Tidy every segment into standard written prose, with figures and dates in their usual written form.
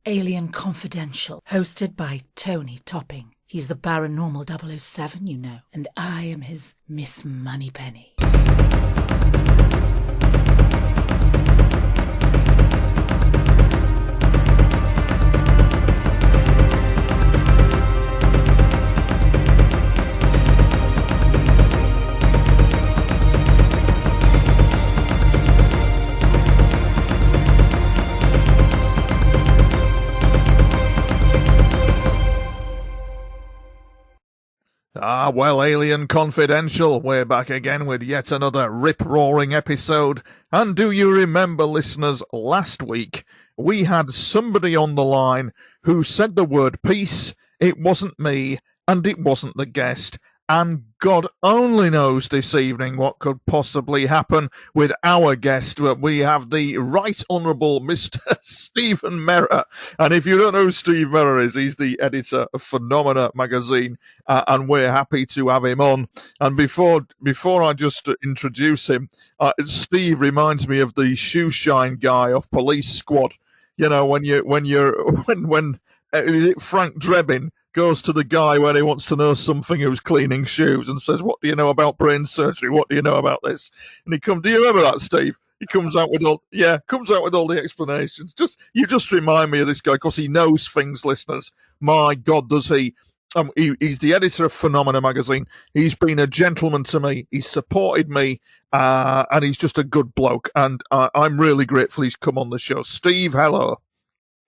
Alien Confidential, hosted by Tony Topping. He's the paranormal 007, you know, and I am his Miss Moneypenny. Well, Alien Confidential, we're back again with yet another rip-roaring episode. And do you remember, listeners, last week we had somebody on the line who said the word peace. It wasn't me, and it wasn't the guest. And God only knows this evening what could possibly happen with our guest. We have the Right Honourable Mr. Stephen Mera. And if you don't know who Steve Mera is, he's the editor of Phenomena magazine, and we're happy to have him on. And before I just introduce him, Steve reminds me of the shoe shine guy of Police Squad. You know, when Frank Drebin goes to the guy when he wants to know something who's cleaning shoes and says, "What do you know about brain surgery? What do you know about this?" And he comes, do you remember that, Steve? He comes out with all the explanations. You just remind me of this guy because he knows things, listeners. My God, does he? He's the editor of Phenomena magazine. He's been a gentleman to me. He's supported me, and he's just a good bloke. And I'm really grateful he's come on the show. Steve, hello.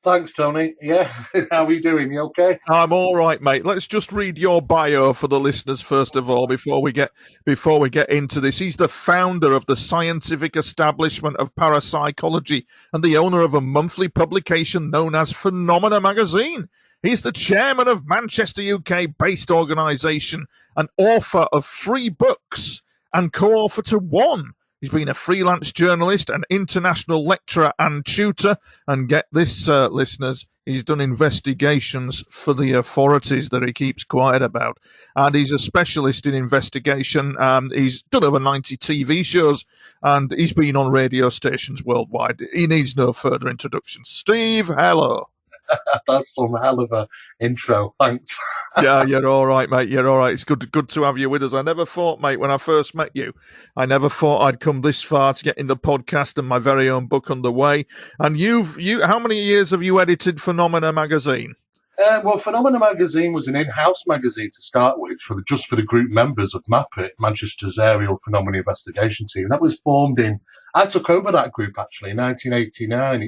Thanks, Tony. Yeah, how are you doing? You okay? I'm all right, mate. Let's just read your bio for the listeners first of all before we get into this. He's the founder of the scientific establishment of parapsychology and the owner of a monthly publication known as Phenomena magazine. He's the chairman of Manchester, UK-based organisation, and author of 3 books and co-author to 1. He's been a freelance journalist, an international lecturer and tutor. And get this, listeners, he's done investigations for the authorities that he keeps quiet about. And he's a specialist in investigation. He's done over 90 TV shows, and he's been on radio stations worldwide. He needs no further introduction. Steve, hello. That's some hell of a intro. Thanks. Yeah, you're all right, mate. You're all right. It's good to have you with us. I never thought, mate, when I first met you, I never thought I'd come this far to getting the podcast and my very own book underway. And how many years have you edited Phenomena magazine? Well, Phenomena magazine was an in-house magazine to start with, just for the group members of MAPIT, Manchester's Aerial Phenomena Investigation Team. That was formed I took over that group actually in 1989.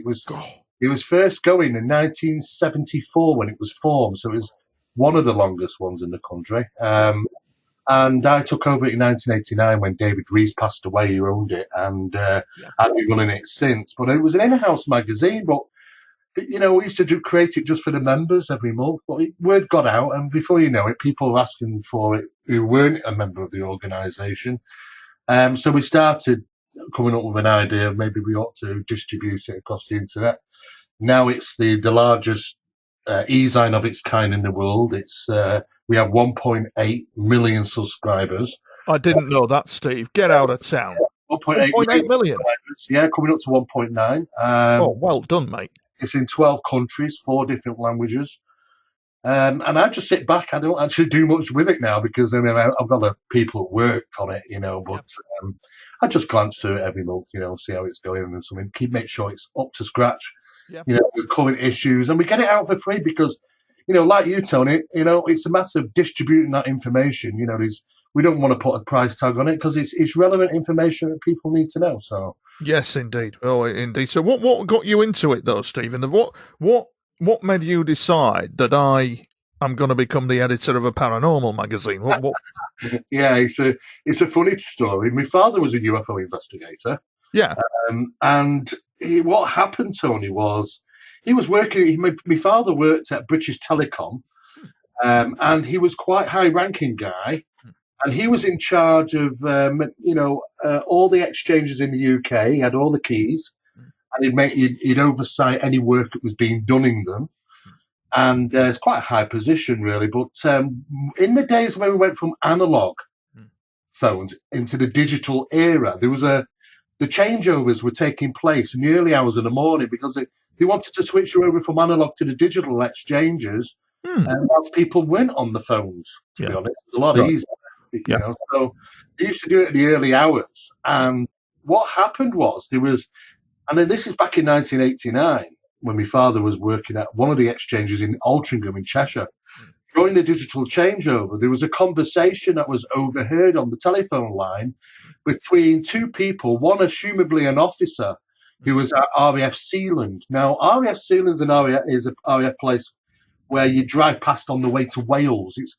It was first going in 1974 when it was formed, so it was one of the longest ones in the country. And I took over it in 1989 when David Rees passed away, who owned it, and I've been running it since. But it was an in-house magazine, but you know, we used to create it just for the members every month. But word got out, and before you know it, people were asking for it who weren't a member of the organisation. So we started coming up with an idea of maybe we ought to distribute it across the internet. Now it's the largest e-zine of its kind in the world. We have 1.8 million subscribers. I didn't know that, Steve. Get out of town. 1.8 million? Yeah, coming up to 1.9. Well done, mate. It's in 12 countries, 4 different languages. And I just sit back. I don't actually do much with it now because I've got the people at work on it, you know, but I just glance through it every month, you know, see how it's going and something. Make sure it's up to scratch. Yep. You know, with current issues, and we get it out for free because, you know, like you, Tony, you know, it's a matter of distributing that information. You know, we don't want to put a price tag on it because it's relevant information that people need to know. So yes, indeed. Oh, indeed. So what got you into it though, Stephen? What made you decide that I'm going to become the editor of a paranormal magazine? What? Yeah, it's a funny story. My father was a UFO investigator. Yeah, and what happened, Tony, was he was working. My father worked at British Telecom, and he was quite high-ranking guy, and he was in charge of all the exchanges in the UK. He had all the keys, and he'd oversight any work that was being done in them. And it's quite a high position, really. But in the days when we went from analog phones into the digital era, there was the changeovers were taking place in the early hours of the morning because They wanted to switch you over from analog to the digital exchanges, whilst people weren't on the phones, to be honest. It was a lot easier, you know. So they used to do it in the early hours. And what happened was and then this is back in 1989, when my father was working at one of the exchanges in Altrincham in Cheshire. During the digital changeover, there was a conversation that was overheard on the telephone line between two people, one assumably an officer who was at RAF Sealand. Now, RAF Sealand is an RAF place where you drive past on the way to Wales. It's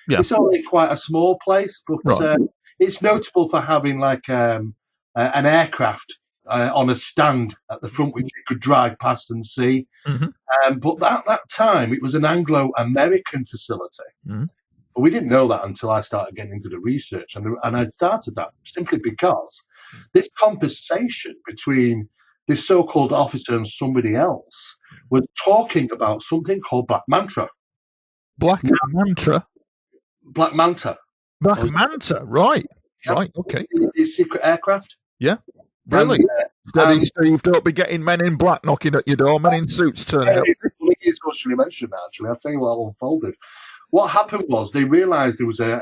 it's only quite a small place, but it's notable for having like an aircraft on a stand at the front, which you could drive past and see. But at that time, it was an Anglo-American facility. But we didn't know that until I started getting into the research. And I started that simply because this conversation between this so-called officer and somebody else was talking about something called Black Manta. Black Manta? Black Manta. Black Manta, right. Yeah. Right, okay. These secret aircraft. Yeah. Really? Steady Steve, don't be getting men in black knocking at your door, men in suits turning up. It's actually mentioned that, actually. I'll tell you what unfolded. What happened was they realised there was a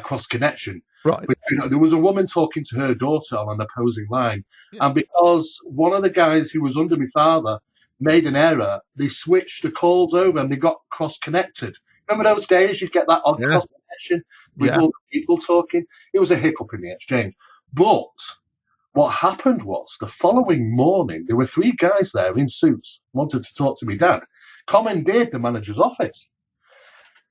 cross-connection. Right. There was a woman talking to her daughter on an opposing line. And because one of the guys who was under my father made an error, they switched the calls over and they got cross-connected. Remember those days you'd get that odd cross-connection with all the people talking? It was a hiccup in the exchange. But what happened was the following morning, there were three guys there in suits, wanted to talk to me dad, commandeered the manager's office.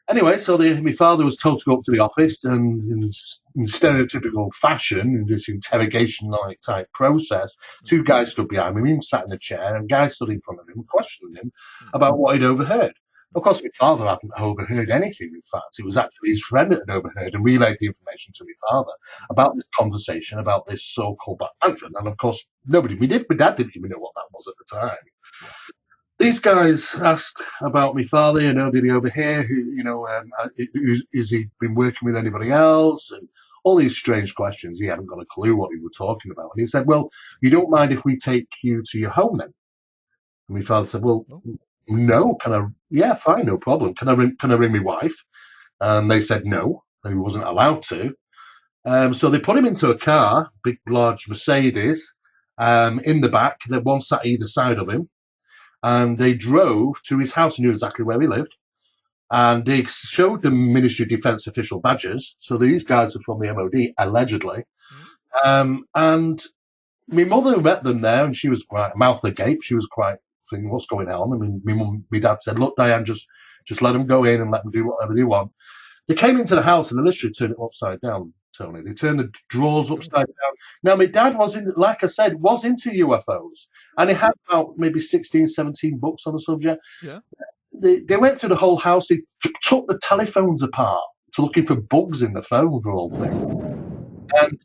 Anyway, so my father was told to go up to the office, and in stereotypical fashion, in this interrogation-like type process, two guys stood behind him, he sat in a chair, and guys stood in front of him and questioned him about what he'd overheard. Of course, my father hadn't overheard anything, in fact. It was actually his friend that had overheard and relayed the information to my father about this conversation, about this so-called Black Manta. And, of course, my dad didn't even know what that was at the time. These guys asked about my father, did he overhear? Has he been working with anybody else? And all these strange questions. He hadn't got a clue what we were talking about. And he said, well, you don't mind if we take you to your home then? And my father said, well, no, yeah, fine, no problem. Can I ring my wife? And they said no, and he wasn't allowed to. So they put him into a car, big, large Mercedes, in the back. That one sat either side of him. And they drove to his house, knew exactly where he lived. And they showed the Ministry of Defence official badges. So these guys are from the MOD, allegedly. And my mother met them there, and she was quite mouth agape. She was quite thinking, what's going on? I mean, my dad said, look, Diane, just let them go in and let them do whatever they want. They came into the house, and they literally turned it upside down, Tony. They turned the drawers upside down. Now, my dad was into UFOs, and he had about maybe 16, 17 books on the subject. Yeah. They went through the whole house. They took the telephones apart to looking for bugs in the phone for all things. And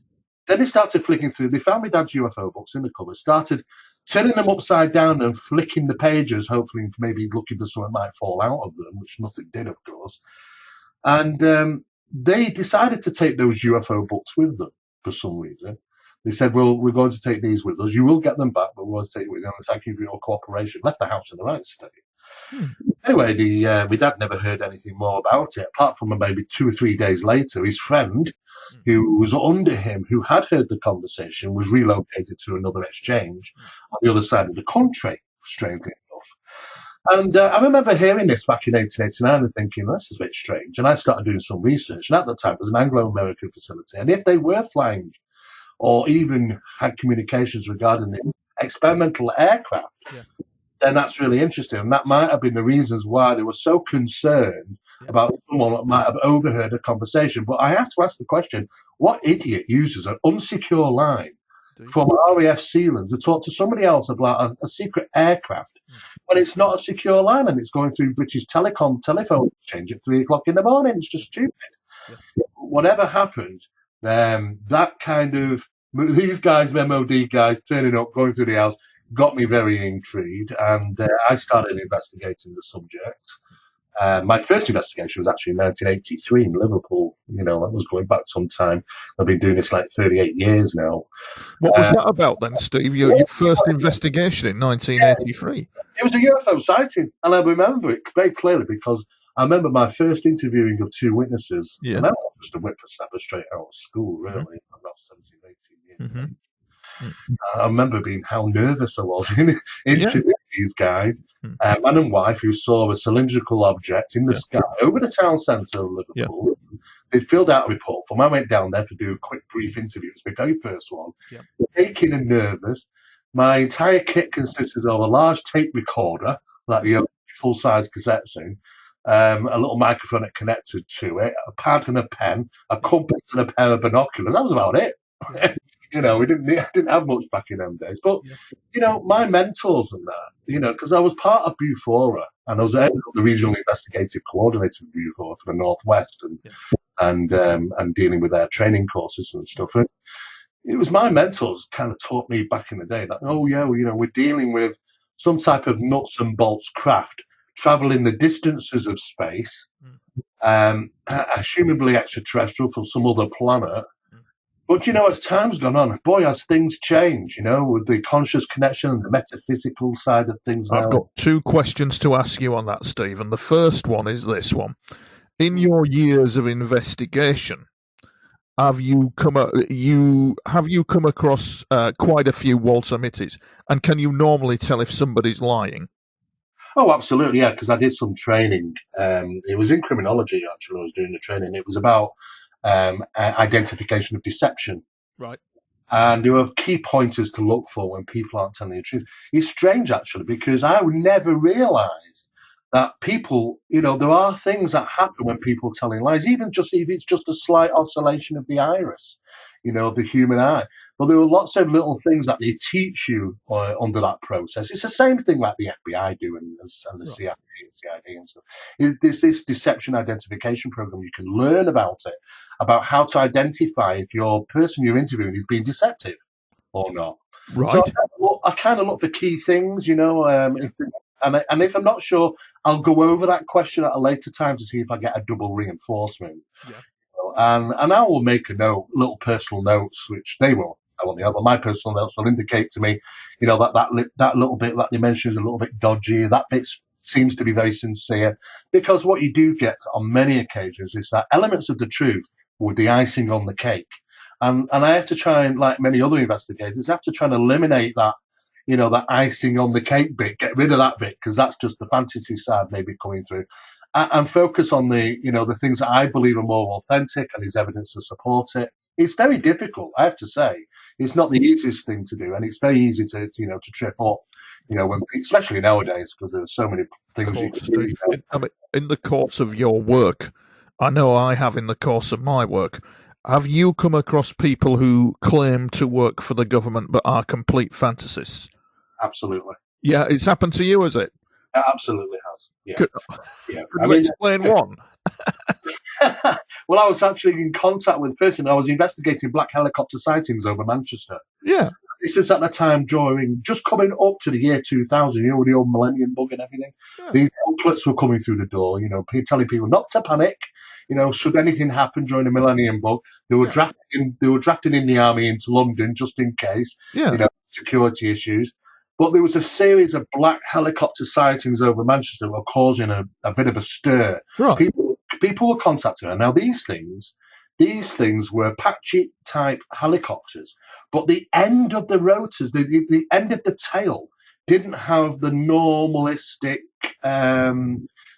then they started flicking through. They found my dad's UFO books in the cupboard, started turning them upside down and flicking the pages, hopefully maybe looking for something might fall out of them, which nothing did, of course. And they decided to take those UFO books with them for some reason. They said, well, we're going to take these with us. You will get them back, but we're going to take it with you. And thank you for your cooperation. Left the house in the right state. Anyway, my dad never heard anything more about it, apart from maybe 2 or 3 days later, his friend, who was under him, who had heard the conversation, was relocated to another exchange on the other side of the country, strangely enough. And I remember hearing this back in 1889 and thinking, this is a bit strange. And I started doing some research. And at the time, it was an Anglo-American facility. And if they were flying or even had communications regarding the experimental aircraft, then that's really interesting. And that might have been the reasons why they were so concerned about someone that might have overheard a conversation. But I have to ask the question, what idiot uses an unsecure line from RAF Sealand to talk to somebody else about a secret aircraft when it's not a secure line and it's going through British Telecom telephone exchange at 3 o'clock in the morning? It's just stupid. Whatever happened, that kind of, these guys, MOD guys, turning up, going through the house, got me very intrigued, and I started investigating the subject. My first investigation was actually in 1983 in Liverpool. That was going back some time. I've been doing this like 38 years now. What was that about then, Steve? Your first investigation in 1983? It was a UFO sighting, and I remember it very clearly because I remember my first interviewing of two witnesses. Yeah. And I was just a whippersnapper straight out of school, really. Mm-hmm. I'm not 17, 18 years Mm-hmm. old. I remember how nervous I was in interviewing these guys, man and wife, who saw a cylindrical object in the sky over the town centre of Liverpool. Yeah. They'd filled out a report for me. I went down there to do a quick brief interview. It was my very first one. Yeah. Shaking and nervous. My entire kit consisted of a large tape recorder, like the full-size cassette thing, a little microphone that connected to it, a pad and a pen, a compass and a pair of binoculars. That was about it. We didn't have much back in them days. But, my mentors and that, because I was part of Bufora and I was the regional investigative coordinator of Bufora for the Northwest and dealing with their training courses and stuff. And it was my mentors kind of taught me back in the day that, we're dealing with some type of nuts and bolts craft traveling the distances of space, assumably extraterrestrial from some other planet. But, as time's gone on, boy, as things change, with the conscious connection and the metaphysical side of things. I've got two questions to ask you on that, Steve. And the first one is this one. In your years of investigation, have you come across quite a few Walter Mitties? And can you normally tell if somebody's lying? Oh, absolutely, yeah, because I did some training. It was in criminology, actually, I was doing the training. It was about identification of deception. Right. And there were key pointers to look for when people aren't telling the truth. It's strange, actually, because I would never realize that people, there are things that happen when people are telling lies, even if it's just a slight oscillation of the iris, of the human eye. But there are lots of little things that they teach you under that process. It's the same thing like the FBI do and the CIA and CID and stuff. There's this deception identification program. You can learn about it, about how to identify if your person you're interviewing is being deceptive or not. Right. So I kind of look for key things, and if I'm not sure, I'll go over that question at a later time to see if I get a double reinforcement. Yeah. And I will make a note, little personal notes, which they won't. I won't know, but my personal notes will indicate to me, that little bit that they mention is a little bit dodgy. That bit seems to be very sincere, because what you do get on many occasions is that elements of the truth with the icing on the cake, and I have to try and, like many other investigators, have to try and eliminate that, that icing on the cake bit, get rid of that bit, because that's just the fantasy side maybe coming through. And focus on the, the things that I believe are more authentic and is evidence to support it. It's very difficult, I have to say. It's not the easiest thing to do, and it's very easy to trip up, when, especially nowadays, because there are so many things you can do. I mean, in the course of your work, I know I have in the course of my work, have you come across people who claim to work for the government but are complete fantasists? Absolutely. Yeah, it's happened to you, has it? It absolutely has. Yeah. Could you explain one? Well, I was actually in contact with a person. I was investigating black helicopter sightings over Manchester. Yeah. This is at the time just coming up to the year 2000, with the old Millennium Bug and everything. Yeah. These booklets were coming through the door, telling people not to panic. Should anything happen during the Millennium Bug, they were drafting in the army into London just in case. Yeah. Security issues. But there was a series of black helicopter sightings over Manchester that were causing a bit of a stir. Right. People were contacting her. Now, these things were Apache type helicopters, but the end of the rotors, the end of the tail, didn't have the normalistic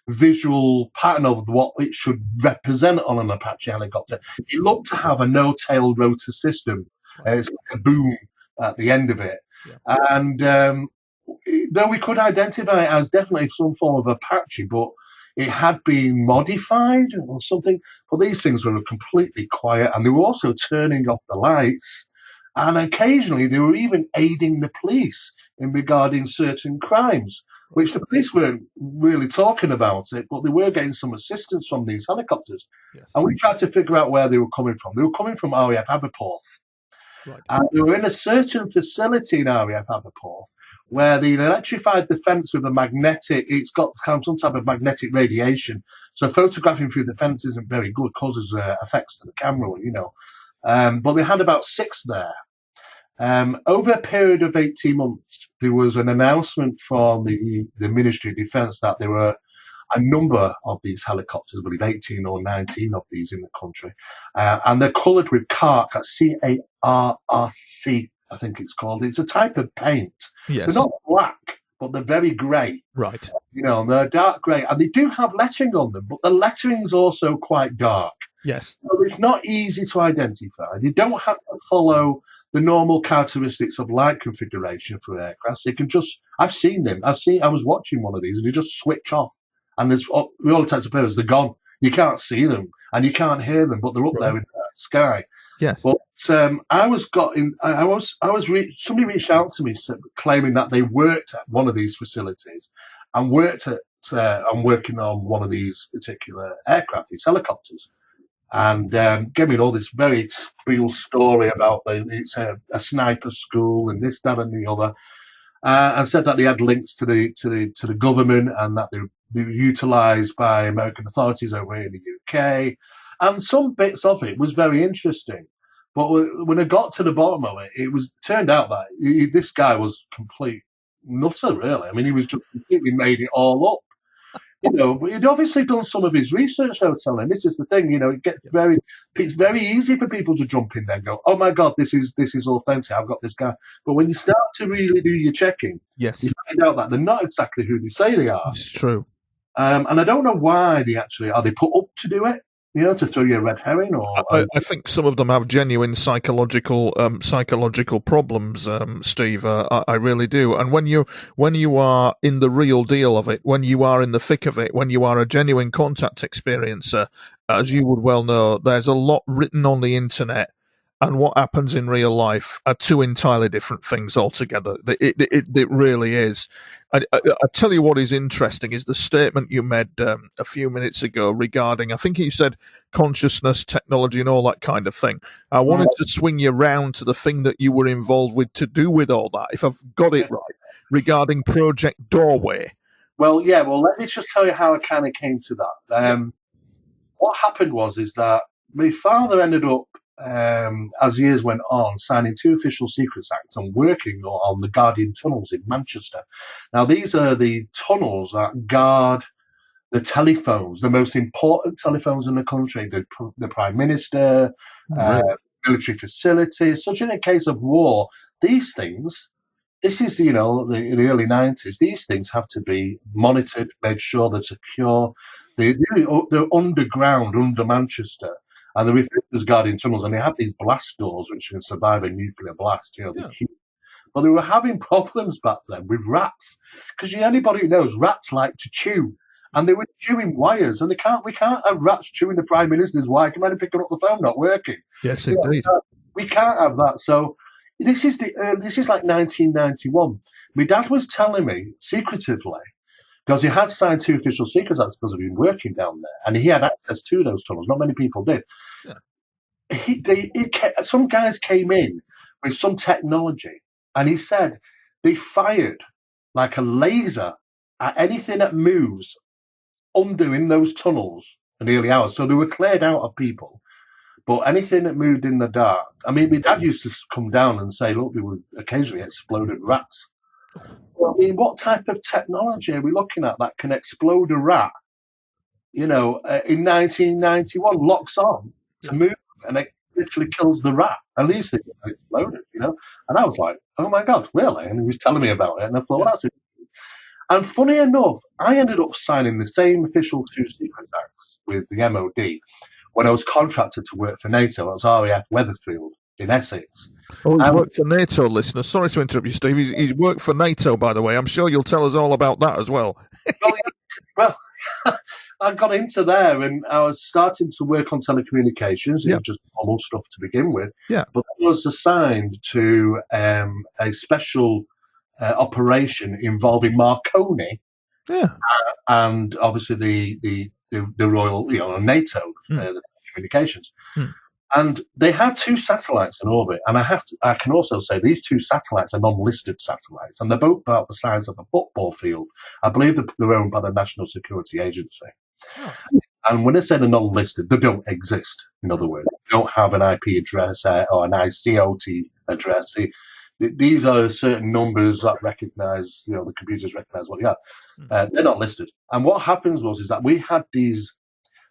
visual pattern of what it should represent on an Apache helicopter. It looked to have a no-tail rotor system. It's like a boom at the end of it. Yeah. And though we could identify it as definitely some form of Apache, but it had been modified or something. But these things were completely quiet, and they were also turning off the lights. And occasionally they were even aiding the police in regarding certain crimes, which the police weren't really talking about it, but they were getting some assistance from these helicopters. Yes. And we tried to figure out where they were coming from. They were coming from RAF Aberporth. Right. And they were in a certain facility in RAF Aberporth where they electrified the fence with a magnetic, it's got kind of some type of magnetic radiation. So photographing through the fence isn't very good, causes effects to the camera, but they had about 6 there. Over a period of 18 months, there was an announcement from the Ministry of Defence that there were a number of these helicopters, I believe 18 or 19 of these in the country, and they're coloured with CARC, that's CARRC, I think it's called. It's a type of paint. Yes. They're not black, but they're very grey. Right. They're dark grey, and they do have lettering on them, but the lettering's also quite dark. Yes. So it's not easy to identify. They don't have to follow the normal characteristics of light configuration for aircraft. They can just, I've seen them. I was watching one of these, and they just switch off. And there's, all intents and purposes, they're gone. You can't see them, and you can't hear them, but they're up there in the sky. Yeah. But somebody reached out to me claiming that they worked at one of these facilities and working on one of these particular aircraft, these helicopters, and gave me all this very real story about it's a sniper school and this, that, and the other, and said that they had links to the government and that they were utilised by American authorities over here in the UK, and some bits of it was very interesting. But when I got to the bottom of it, turned out that this guy was complete nutter, really. I mean, he was just completely made it all up. But he'd obviously done some of his research, I was telling him. This is the thing, it's very easy for people to jump in there and go, oh my God, this is authentic, I've got this guy. But when you start to really do your checking, yes, you find out that they're not exactly who they say they are. It's true. And I don't know why are they put up to do it? To throw you a red herring, or I think some of them have genuine psychological problems, Steve. I really do. And when you are in the real deal of it, when you are in the thick of it, when you are a genuine contact experiencer, as you would well know, there's a lot written on the internet, and what happens in real life are two entirely different things altogether. It really is. I tell you what is interesting is the statement you made a few minutes ago regarding, I think you said consciousness, technology, and all that kind of thing. I wanted to swing you round to the thing that you were involved with to do with all that, if I've got it right, regarding Project Doorway. Well, let me just tell you how I kind of came to that. What happened is that my father ended up, as years went on, signing 2 official secrets acts and working on the Guardian tunnels in Manchester. Now, these are the tunnels that guard the telephones, the most important telephones in the country, the Prime Minister, military facilities. Such in a case of war, these things, this is, in the early 90s, these things have to be monitored, made sure they're secure. They're underground, under Manchester. And the reflectors guarding tunnels, and they have these blast doors which can survive a nuclear blast. But they were having problems back then with rats, because anybody who knows, rats like to chew, and they were chewing wires, and we can't have rats chewing the Prime Minister's wire. Come on, picking up the phone, not working. Yes, indeed. We can't have that. So this is like 1991. My dad was telling me secretively, because he had signed 2 official secrets acts because he'd been working down there, and he had access to those tunnels. Not many people did. Yeah. Some guys came in with some technology, and he said they fired like a laser at anything that moves under in those tunnels in the early hours. So they were cleared out of people, but anything that moved in the dark. I mean, my dad used to come down and say, look, we would occasionally exploded rats. Well, I mean, what type of technology are we looking at that can explode a rat? In 1991, locks on to move, and it literally kills the rat. At least it exploded, And I was like, oh my God, really? And he was telling me about it, and I thought, well, that's it. And funny enough, I ended up signing the same official 2 secret acts with the MOD when I was contracted to work for NATO. I was RAF Weatherfield in Essex. Oh, he's worked for NATO, listeners. Sorry to interrupt you, Steve. He's worked for NATO, by the way. I'm sure you'll tell us all about that as well. Well, I got into there, and I was starting to work on telecommunications. It was just normal stuff to begin with. Yeah. But I was assigned to a special operation involving Marconi. Yeah. And obviously the Royal, NATO, the communications. And they had 2 satellites in orbit. And I can also say these 2 satellites are non-listed satellites, and they're both about the size of a football field. I believe they're owned by the National Security Agency. Oh. And when I say they're non-listed, they don't exist. In other words, they don't have an IP address or an ICOT address. These are certain numbers that recognize, the computers recognize what they are. They're not listed. And what happens is that we had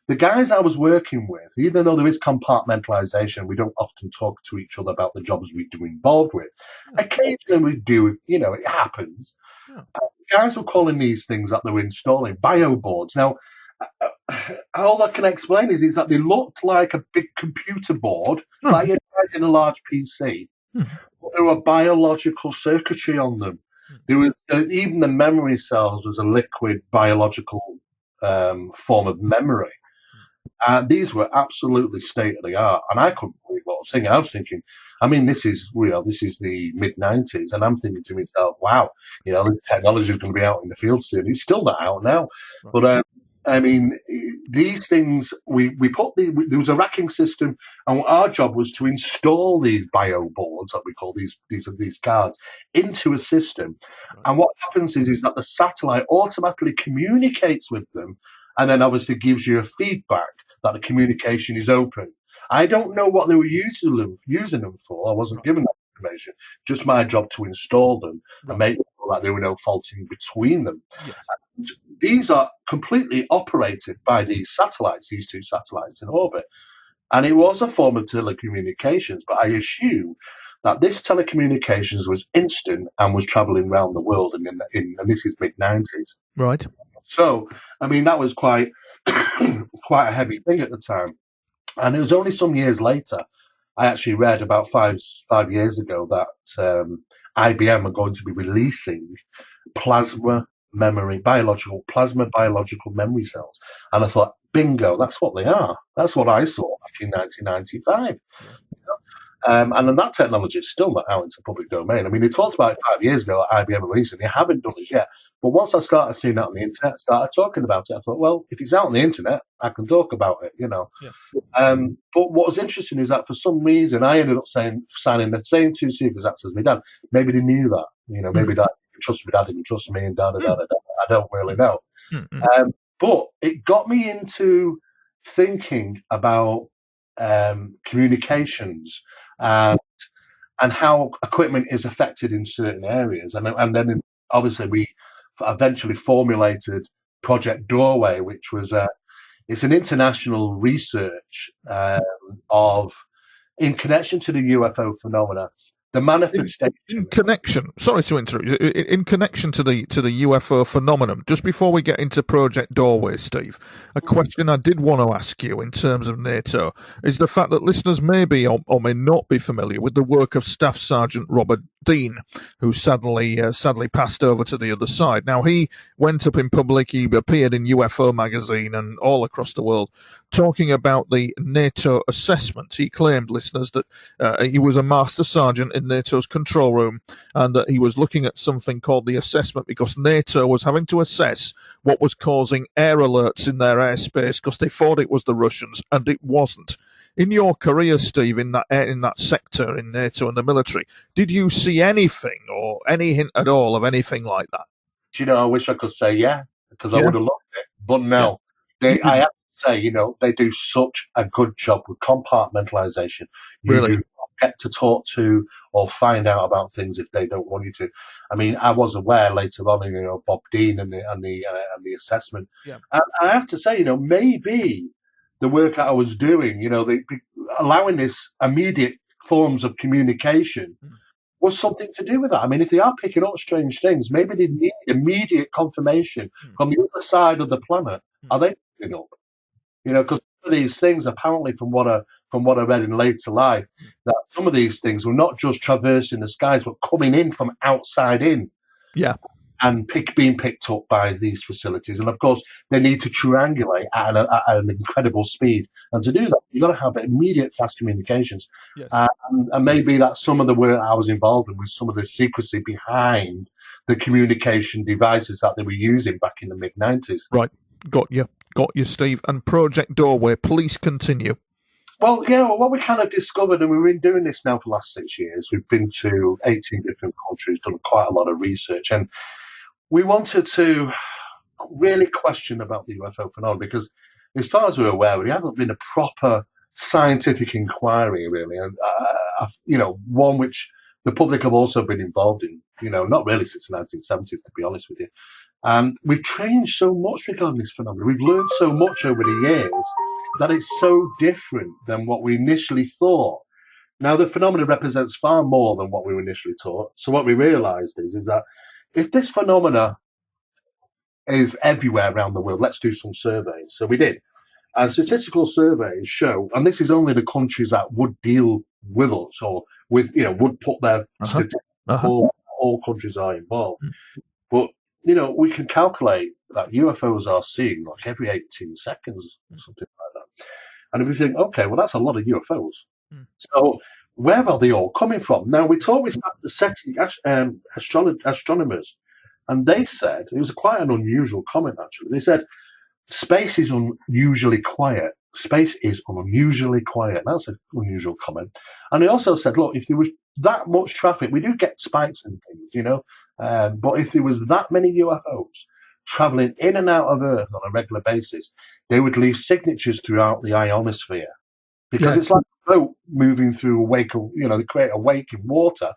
the guys I was working with, even though there is compartmentalization, we don't often talk to each other about the jobs we do involved with. Occasionally we do, it happens. The guys were calling these things that they were installing bio boards. Now, all I can explain is that they looked like a big computer board, like you'd find in a large PC. But there were biological circuitry on them. There was even the memory cells was a liquid biological form of memory. And these were absolutely state of the art, and I couldn't believe what I was thinking. I was thinking, this is the mid-90s, and I'm thinking to myself, wow, the technology is going to be out in the field soon. It's still not out now, but these things there was a racking system, and our job was to install these bio boards that we call these cards into a system. And what happens is that the satellite automatically communicates with them, and then obviously gives you a feedback that the communication is open. I don't know what they were using them for. I wasn't given that information. Just my job to install them and make sure that there were no faulting between them. Yes. These are completely operated by these 2 satellites in orbit. And it was a form of telecommunications, but I assume that this telecommunications was instant and was traveling around the world, and this is mid-90s. Right. So, that was quite a heavy thing at the time. And it was only some years later, I actually read about 5 years ago that IBM are going to be releasing biological memory cells. And I thought, bingo, that's what they are. That's what I saw back in 1995. And then that technology is still not out into public domain. They talked about it 5 years ago at IBM releasing. They haven't done this yet. But once I started seeing that on the internet, started talking about it, I thought, well, if it's out on the internet, I can talk about it, Yeah. But what was interesting is that for some reason, I ended up signing the same 2 secret acts as my dad. Maybe they knew that, maybe that trust my dad didn't trust me, and I don't really know. But it got me into thinking about communications and how equipment is affected in certain areas. And then obviously we eventually formulated Project Doorway, which was it's an international research in connection to the UFO phenomena. The manifestation. In connection, sorry to interrupt you, in connection to the UFO phenomenon, just before we get into Project Doorway, Steve, a question I did want to ask you in terms of NATO is the fact that listeners may be or may not be familiar with the work of Staff Sergeant Robert Dean, who sadly passed over to the other side. Now, he went up in public, he appeared in UFO magazine and all across the world, talking about the NATO assessment. He claimed, listeners, that he was a master sergeant in NATO's control room, and that he was looking at something called the assessment because NATO was having to assess what was causing air alerts in their airspace because they thought it was the Russians, and it wasn't. In your career, Steve, in that sector, in NATO and the military, did you see anything or any hint at all of anything like that? Do you know, I wish I could say yeah, because I would have loved it, but no. I have to say, they do such a good job with compartmentalization. You do not get to talk to or find out about things if they don't want you to. I was aware later on, Bob Dean and the assessment. Yeah. And I have to say, maybe the work I was doing, allowing this immediate forms of communication was something to do with that. If they are picking up strange things, maybe they need immediate confirmation from the other side of the planet. Are they picking up? Because some of these things, apparently, from what I read in later life, that some of these things were not just traversing the skies, but coming in from outside in. Yeah. And being picked up by these facilities. And of course, they need to triangulate at an incredible speed. And to do that, you've got to have immediate fast communications. Yes. And maybe that's some of the work I was involved in with some of the secrecy behind the communication devices that they were using back in the mid-90s. Right. Got you, Steve. And Project Doorway, please continue. Well, yeah, well, what we kind of discovered, and we've been doing this now for the last 6 years, we've been to 18 different countries, done quite a lot of research, and we wanted to really question about the UFO phenomenon because, as far as we're aware, there hasn't been a proper scientific inquiry, really, and one which the public have also been involved in, not really since the 1970s, to be honest with you. And we've changed so much regarding this phenomenon. We've learned so much over the years that it's so different than what we initially thought. Now, the phenomenon represents far more than what we were initially taught. So what we realized is that if this phenomena is everywhere around the world, let's do some surveys. So we did. And statistical surveys show, and this is only the countries that would deal with us or with, would put their statistics, all countries are involved. But, we can calculate that UFOs are seen like every 18 seconds or something like that. And if we think, okay, well, that's a lot of UFOs. So where are they all coming from? Now, we talked with the astronomers, and they said, it was quite an unusual comment, actually. They said, space is unusually quiet. Space is unusually quiet. That's an unusual comment. And they also said, look, if there was that much traffic, we do get spikes and things, but if there was that many UFOs traveling in and out of Earth on a regular basis, they would leave signatures throughout the ionosphere. Because it's like a boat moving through a wake of, they create a wake in water.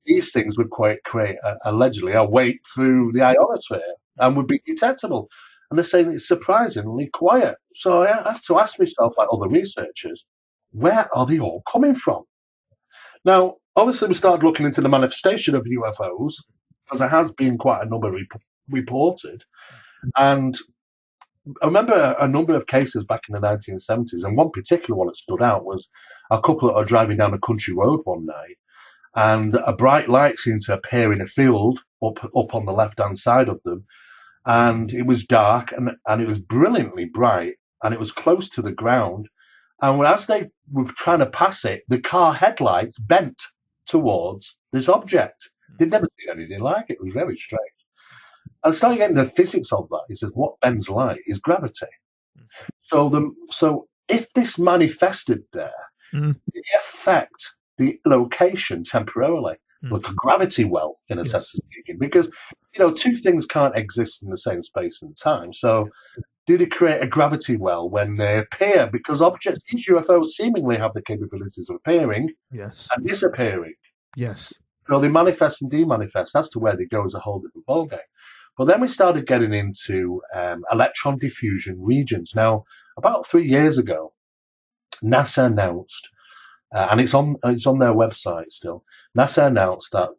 These things would create allegedly a wake through the ionosphere and would be detectable. And they're saying it's surprisingly quiet. So I have to ask myself, like other researchers, where are they all coming from? Now, obviously, we started looking into the manifestation of UFOs, because there has been quite a number reported. And I remember a number of cases back in the 1970s, and one particular one that stood out was a couple that are driving down a country road one night, and a bright light seemed to appear in a field up on the left-hand side of them. And it was dark and it was brilliantly bright and it was close to the ground. And as they were trying to pass it, the car headlights bent towards this object. They'd never seen anything like it. It was very strange. And I started getting the physics of that. He says, what bends light is gravity. So if this manifested there, it affect the location temporarily. Like a gravity well, in a sense of speaking, because two things can't exist in the same space and time. So, do they create a gravity well when they appear? Because these UFOs seemingly have the capabilities of appearing and disappearing. Yes. So they manifest and demanifest. As to where they go is a whole different ballgame. But then we started getting into electron diffusion regions. Now, about 3 years ago, NASA announced. And it's on their website still. NASA announced that,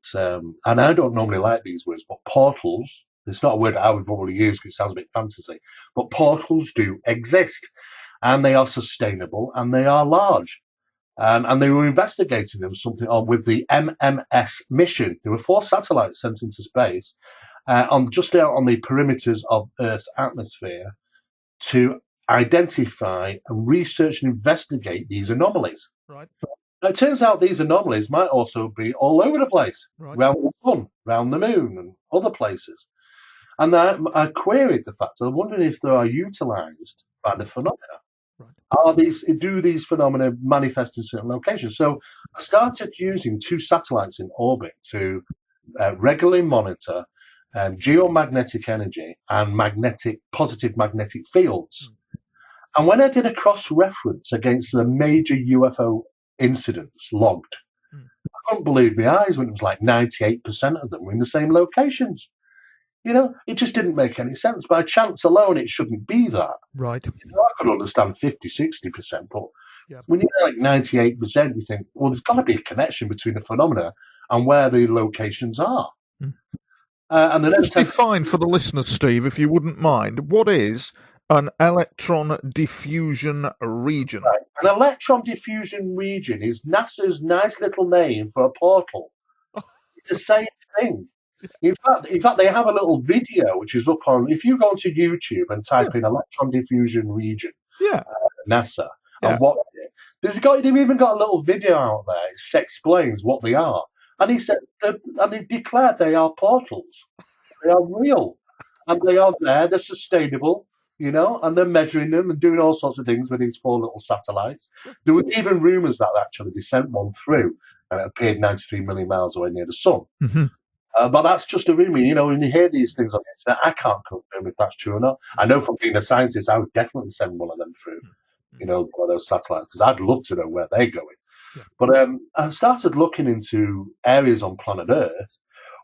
and I don't normally like these words, but portals, it's not a word I would probably use because it sounds a bit fantasy, but portals do exist, and they are sustainable, and they are large. And they were investigating them with the MMS mission. There were 4 satellites sent into space just out on the perimeters of Earth's atmosphere to identify and research and investigate these anomalies. Right. Now, it turns out these anomalies might also be all over the place, around the sun, around the moon, and other places. And I queried the fact. I'm wondering if they are utilised by the phenomena. Right. Do these phenomena manifest in certain locations? So I started using 2 satellites in orbit to regularly monitor geomagnetic energy and positive magnetic fields. And when I did a cross-reference against the major UFO incidents logged, I couldn't believe my eyes when it was like 98% of them were in the same locations. It just didn't make any sense. By chance alone, it shouldn't be that. Right. I could understand 50, 60%, but when you're like 98%, you think, well, there's got to be a connection between the phenomena and where the locations are. And then just define for the listeners, Steve, if you wouldn't mind, what is an electron diffusion region? Right. An electron diffusion region is NASA's nice little name for a portal. It's the same thing. In fact, they have a little video which is up on. If you go onto YouTube and type in electron diffusion region, NASA, and what they've even got a little video out there. It explains what they are, and he said, and they declared they are portals. They are real, and they are there. They're sustainable. and they're measuring them and doing all sorts of things with these 4 little satellites. There was even rumours that actually they sent one through and it appeared 93 million miles away near the sun. Mm-hmm. But that's just a rumour, when you hear these things on the internet, I can't confirm if that's true or not. I know from being a scientist, I would definitely send one of them through, one of those satellites, because I'd love to know where they're going. Yeah. But I started looking into areas on planet Earth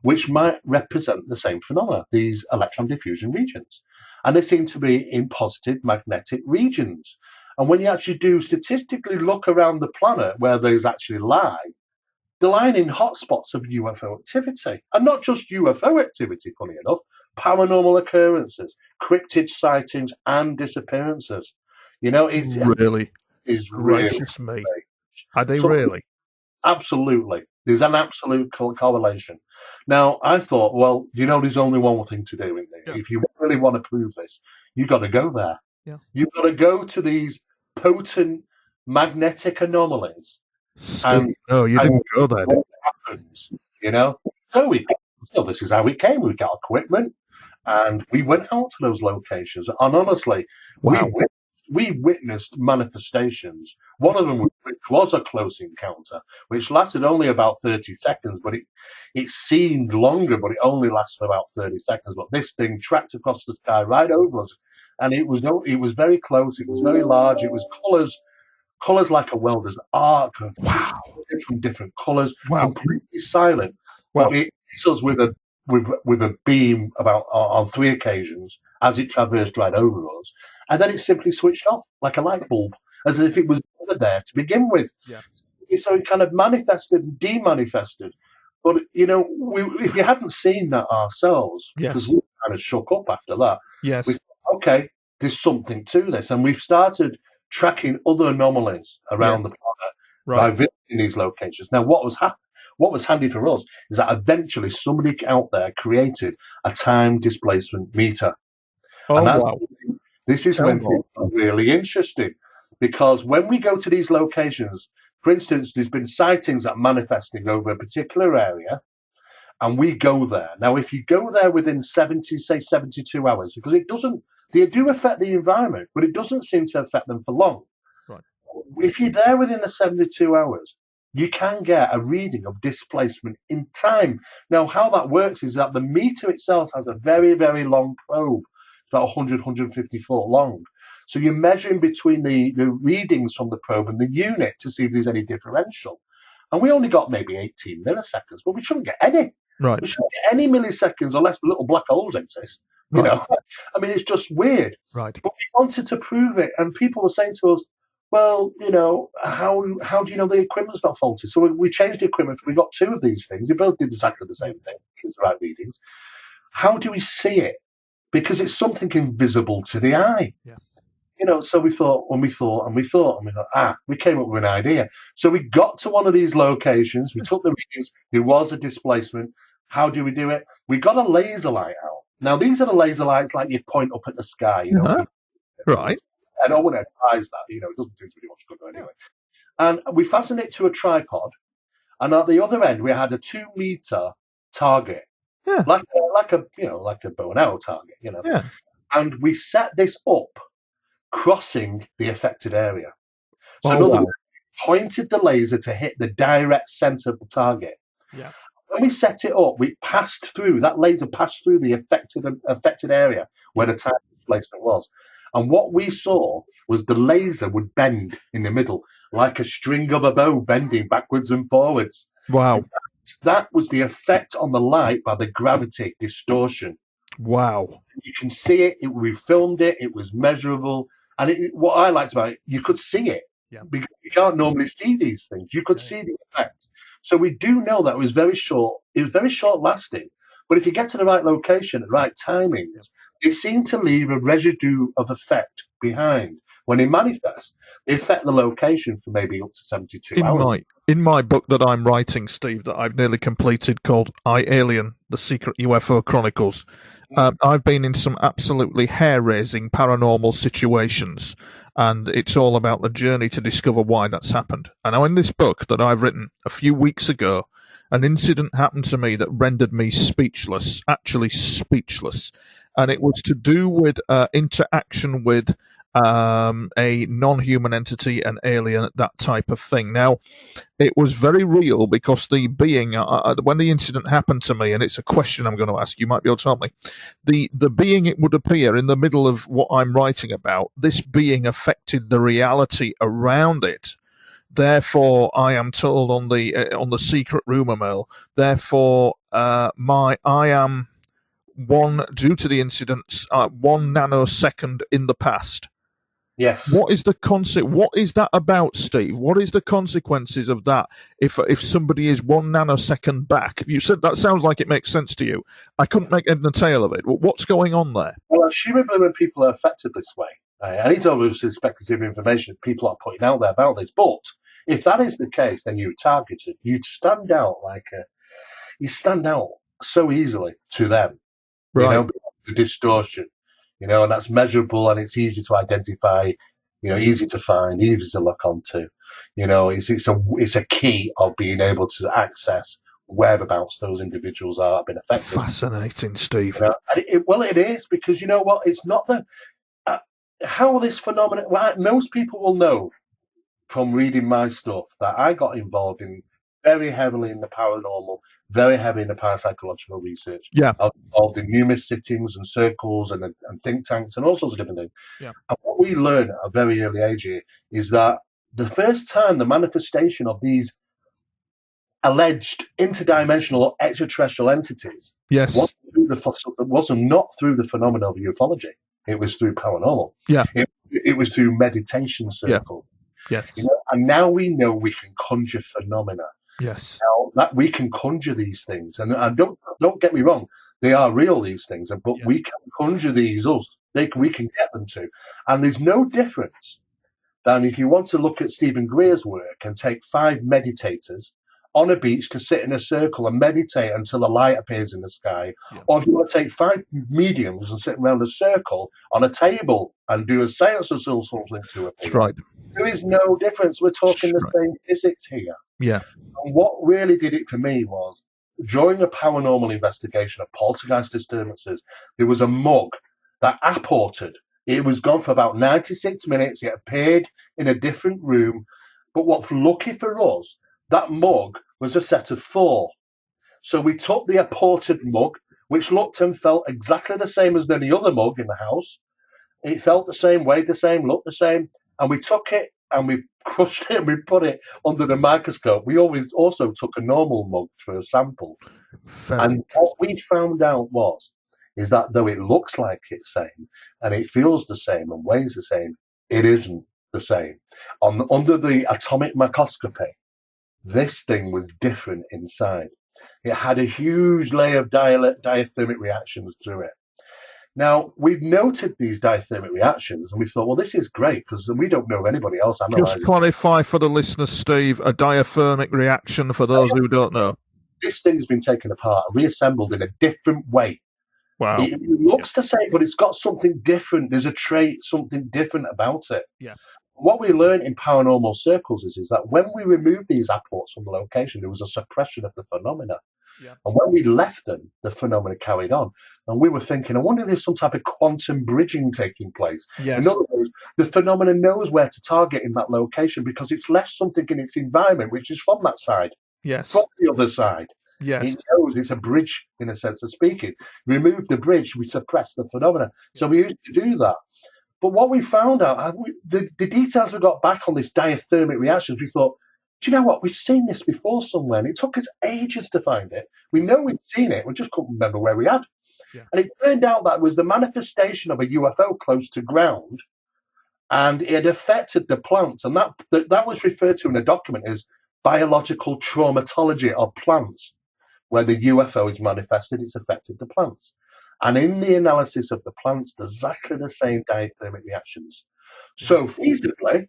which might represent the same phenomena, these electron diffusion regions. And they seem to be in positive magnetic regions. And when you actually do statistically look around the planet where those actually lie, they're lying in hotspots of UFO activity. And not just UFO activity, funny enough, paranormal occurrences, cryptid sightings, and disappearances. It's really is gracious really me. Are they really? Absolutely. There's an absolute correlation. Now, I thought, well, there's only one thing to do in there. Yeah. If you really want to prove this, you've got to go there. Yeah. You've got to go to these potent magnetic anomalies. No, you didn't go there. What happens, So this is how we came. We got equipment, and we went out to those locations. And honestly, wow. we witnessed manifestations. One of them, which was a close encounter, which lasted only about 30 seconds, but it seemed longer, but it only lasted for about 30 seconds. But this thing tracked across the sky right over us, and it was very close. It was very large. It was colors like a welder's arc, from different colors, completely silent. Wow. But it hit us with a beam on 3 occasions as it traversed right over us, and then it simply switched off like a light bulb, as if it was never there to begin with. Yeah. So it kind of manifested and demanifested. But if we hadn't seen that ourselves, because we kind of shook up after that. Yes. We thought, okay, there's something to this, and we've started tracking other anomalies around the planet by visiting these locations. Now, what was handy for us is that eventually somebody out there created a time displacement meter. Oh, and wow. This is when things are really interesting, because when we go to these locations, for instance, there's been sightings that are manifesting over a particular area, and we go there. Now, if you go there within 72 hours, because they do affect the environment, but it doesn't seem to affect them for long. Right. If you're there within the 72 hours, you can get a reading of displacement in time. Now, how that works is that the meter itself has a very, very long probe, about 100, 150 foot long. So you're measuring between the readings from the probe and the unit to see if there's any differential. And we only got maybe 18 milliseconds, but we shouldn't get any. Right. We shouldn't get any milliseconds unless little black holes exist. Right. I mean, it's just weird. Right. But we wanted to prove it, and people were saying to us, well, how do you know the equipment's not faulty? So we changed the equipment. We got 2 of these things. They both did exactly the same thing. It was the right readings. How do we see it? Because it's something invisible to the eye. Yeah. So we came up with an idea. So we got to one of these locations. We took the readings. There was a displacement. How do we do it? We got a laser light out. Now, these are the laser lights like you point up at the sky. Right. And I wouldn't advise that. It doesn't seem to be much good anyway. And we fastened it to a tripod. And at the other end, we had a 2-meter target. Yeah. Like a bow and arrow target, Yeah. And we set this up crossing the affected area. So in other words, we pointed the laser to hit the direct center of the target. Yeah. When we set it up, that laser passed through the affected area where the time displacement was. And what we saw was the laser would bend in the middle like a string of a bow bending backwards and forwards. Wow. That was the effect on the light by the gravity distortion. Wow. You can see it. We filmed it. It was measurable. And what I liked about it, you could see it. Yeah. Because you can't normally see these things. You could see the effect. So we do know that it was very short. It was very short lasting. But if you get to the right location at the right timings, they seem to leave a residue of effect behind. When they manifest, they affect the location for maybe up to 72 hours. In my book that I'm writing, Steve, that I've nearly completed, called I, Alien, The Secret Ufo Chronicles, I've been in some absolutely hair-raising paranormal situations, and it's all about the journey to discover why that's happened. And now in this book that I've written a few weeks ago, an incident happened to me that rendered me speechless, actually speechless. and it was to do with interaction with a non-human entity, an alien, that type of thing. Now, it was very real because the being, when the incident happened to me, and it's a question I'm going to ask, you might be able to help me. The being, it would appear, in the middle of what I'm writing about, this being affected the reality around it. Therefore, I am told on the secret rumor mill. Therefore, I am due to the incidents, 1 nanosecond in the past. Yes. What is the concept? What is that about, Steve? What is the consequences of that if somebody is 1 nanosecond back? You said that sounds like it makes sense to you. I couldn't make head and tail of it. What's going on there? Well, assumably when people are affected this way, and it's obviously speculative information people are putting out there about this, but if that is the case, then you're targeted. You stand out so easily to them. Right. The distortion, and that's measurable and it's easy to identify, easy to find, easy to look onto. It's a key of being able to access whereabouts those individuals have been affected. Fascinating, Steve. It is, because you know what? It's not how this phenomenon. Well, most people will know from reading my stuff that I got involved in very heavily in the paranormal, very heavy in the parapsychological research. Yeah. I was involved in numerous sittings and circles and think tanks and all sorts of different things. Yeah. And what we learn at a very early age here is that the first time the manifestation of these alleged interdimensional extraterrestrial entities was not through the phenomena of ufology. It was through paranormal. Yeah. It was through meditation circle. Yeah. Yes. And now we know we can conjure phenomena. Yes. Now that we can conjure these things, and don't get me wrong, they are real, these things, but Yes. we can conjure these we can get them to. And there's no difference than if you want to look at Stephen Greer's work and take 5 meditators on a beach to sit in a circle and meditate until a light appears in the sky, or if you want to take 5 mediums and sit around a circle on a table and do a seance or something to appear. That's right. There is no difference. We're talking the same physics here. Yeah. And what really did it for me was, during a paranormal investigation of poltergeist disturbances, there was a mug that apported. It was gone for about 96 minutes. It appeared in a different room. But what's lucky for us, that mug was a set of 4. So we took the apported mug, which looked and felt exactly the same as any other mug in the house. It felt the same, weighed the same, looked the same. And we took it and we crushed it and we put it under the microscope. We always also took a normal mug for a sample. And what we found out is that though it looks like it's the same and it feels the same and weighs the same, it isn't the same. Under the atomic microscopy, this thing was different inside. It had a huge layer of diathermic reactions through it. Now, we've noted these diathermic reactions, and we thought, well, this is great, because we don't know of anybody else analysing. Just clarify for the listeners, Steve, a diathermic reaction for those who don't know. This thing's been taken apart and reassembled in a different way. Wow. It looks the same, but it's got something different. There's a trait, something different about it. Yeah. What we learned in paranormal circles is that when we removed these apports from the location, there was a suppression of the phenomena. Yeah. And when we left them, the phenomena carried on. And we were thinking, I wonder if there's some type of quantum bridging taking place. Yes. In other words, the phenomena knows where to target in that location because it's left something in its environment, which is from that side. Yes. From the other side. Yes. It knows it's a bridge, in a sense of speaking. Remove the bridge, we suppress the phenomena. So we used to do that. But what we found out, the details we got back on this diathermic reactions, we thought, do you know what? We've seen this before somewhere, and it took us ages to find it. We know we'd seen it, we just couldn't remember where we had. Yeah. And it turned out that was the manifestation of a UFO close to ground, and it had affected the plants. And that was referred to in a document as biological traumatology of plants, where the UFO is manifested, it's affected the plants. And in the analysis of the plants, there's exactly the same diathermic reactions. So feasibly,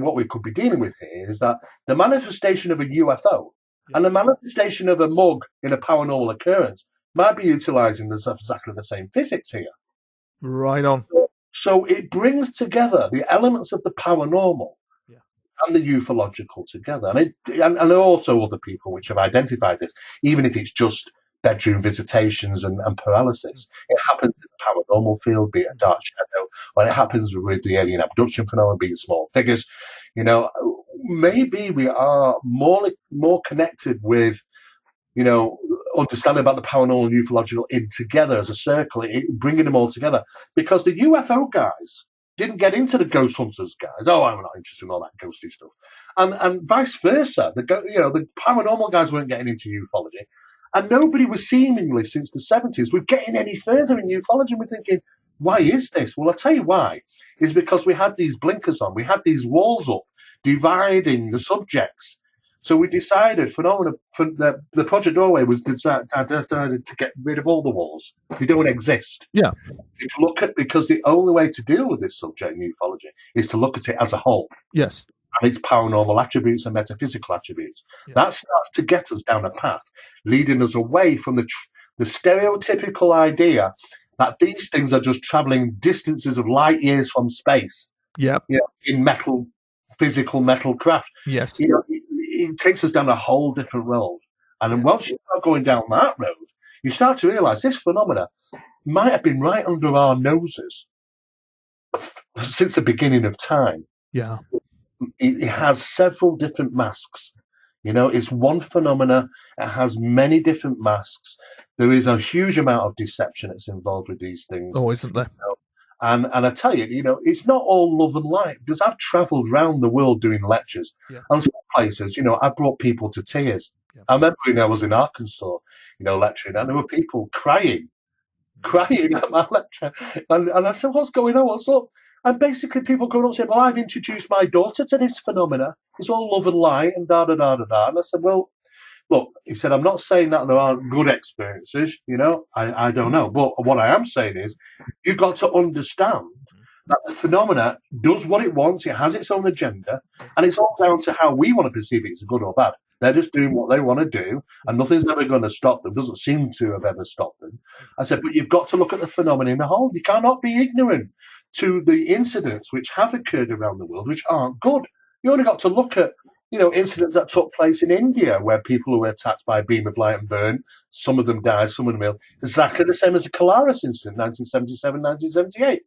what we could be dealing with here is that the manifestation of a UFO and the manifestation of a mug in a paranormal occurrence might be utilizing exactly the same physics here. Right on. So it brings together the elements of the paranormal and the ufological together. And also other people which have identified this, even if it's just bedroom visitations and paralysis. It happens in the paranormal field, be it a dark shadow, or it happens with the alien abduction phenomenon, be it small figures. Maybe we are more connected with, understanding about the paranormal and ufological in together as a circle, bringing them all together. Because the UFO guys didn't get into the ghost hunters guys. Oh, I'm not interested in all that ghosty stuff. And vice versa. The paranormal guys weren't getting into ufology. And nobody was seemingly, since the 70s, we're getting any further in ufology. And we're thinking, why is this? Well, I'll tell you why. It's because we had these blinkers on. We had these walls up dividing the subjects. So we decided, the Project Doorway was decided to get rid of all the walls. They don't exist. Yeah. Because the only way to deal with this subject in ufology is to look at it as a whole. Yes. And its paranormal attributes and metaphysical attributes. Yeah. That starts to get us down a path, leading us away from the stereotypical idea that these things are just traveling distances of light years from space. Yeah. In physical metal craft. Yes. It takes us down a whole different road. And then once you start going down that road, you start to realize this phenomena might have been right under our noses since the beginning of time. Yeah. It has several different masks. It's one phenomena. It has many different masks. There is a huge amount of deception that's involved with these things. Oh, isn't there? And I tell you, it's not all love and light, because I've travelled around the world doing lectures. Yeah. And some places, I brought people to tears. Yeah. I remember when I was in Arkansas, lecturing, and there were people crying at my lecture. And I said, what's going on? What's up? And basically people going up saying, well, I've introduced my daughter to this phenomena. It's all love and light and da-da-da-da-da. And I said, well, look, he said, I'm not saying that there aren't good experiences, I don't know. But what I am saying is, you've got to understand that the phenomena does what it wants. It has its own agenda. And it's all down to how we want to perceive it. It's good or bad. They're just doing what they want to do. And nothing's ever going to stop them. Doesn't seem to have ever stopped them. I said, but you've got to look at the phenomena in the whole. You cannot be ignorant to the incidents which have occurred around the world, which aren't good. You only got to look at incidents that took place in India where people who were attacked by a beam of light and burned. Some of them died, some of them ill. Exactly the same as the Colaris incident, 1977, 1978.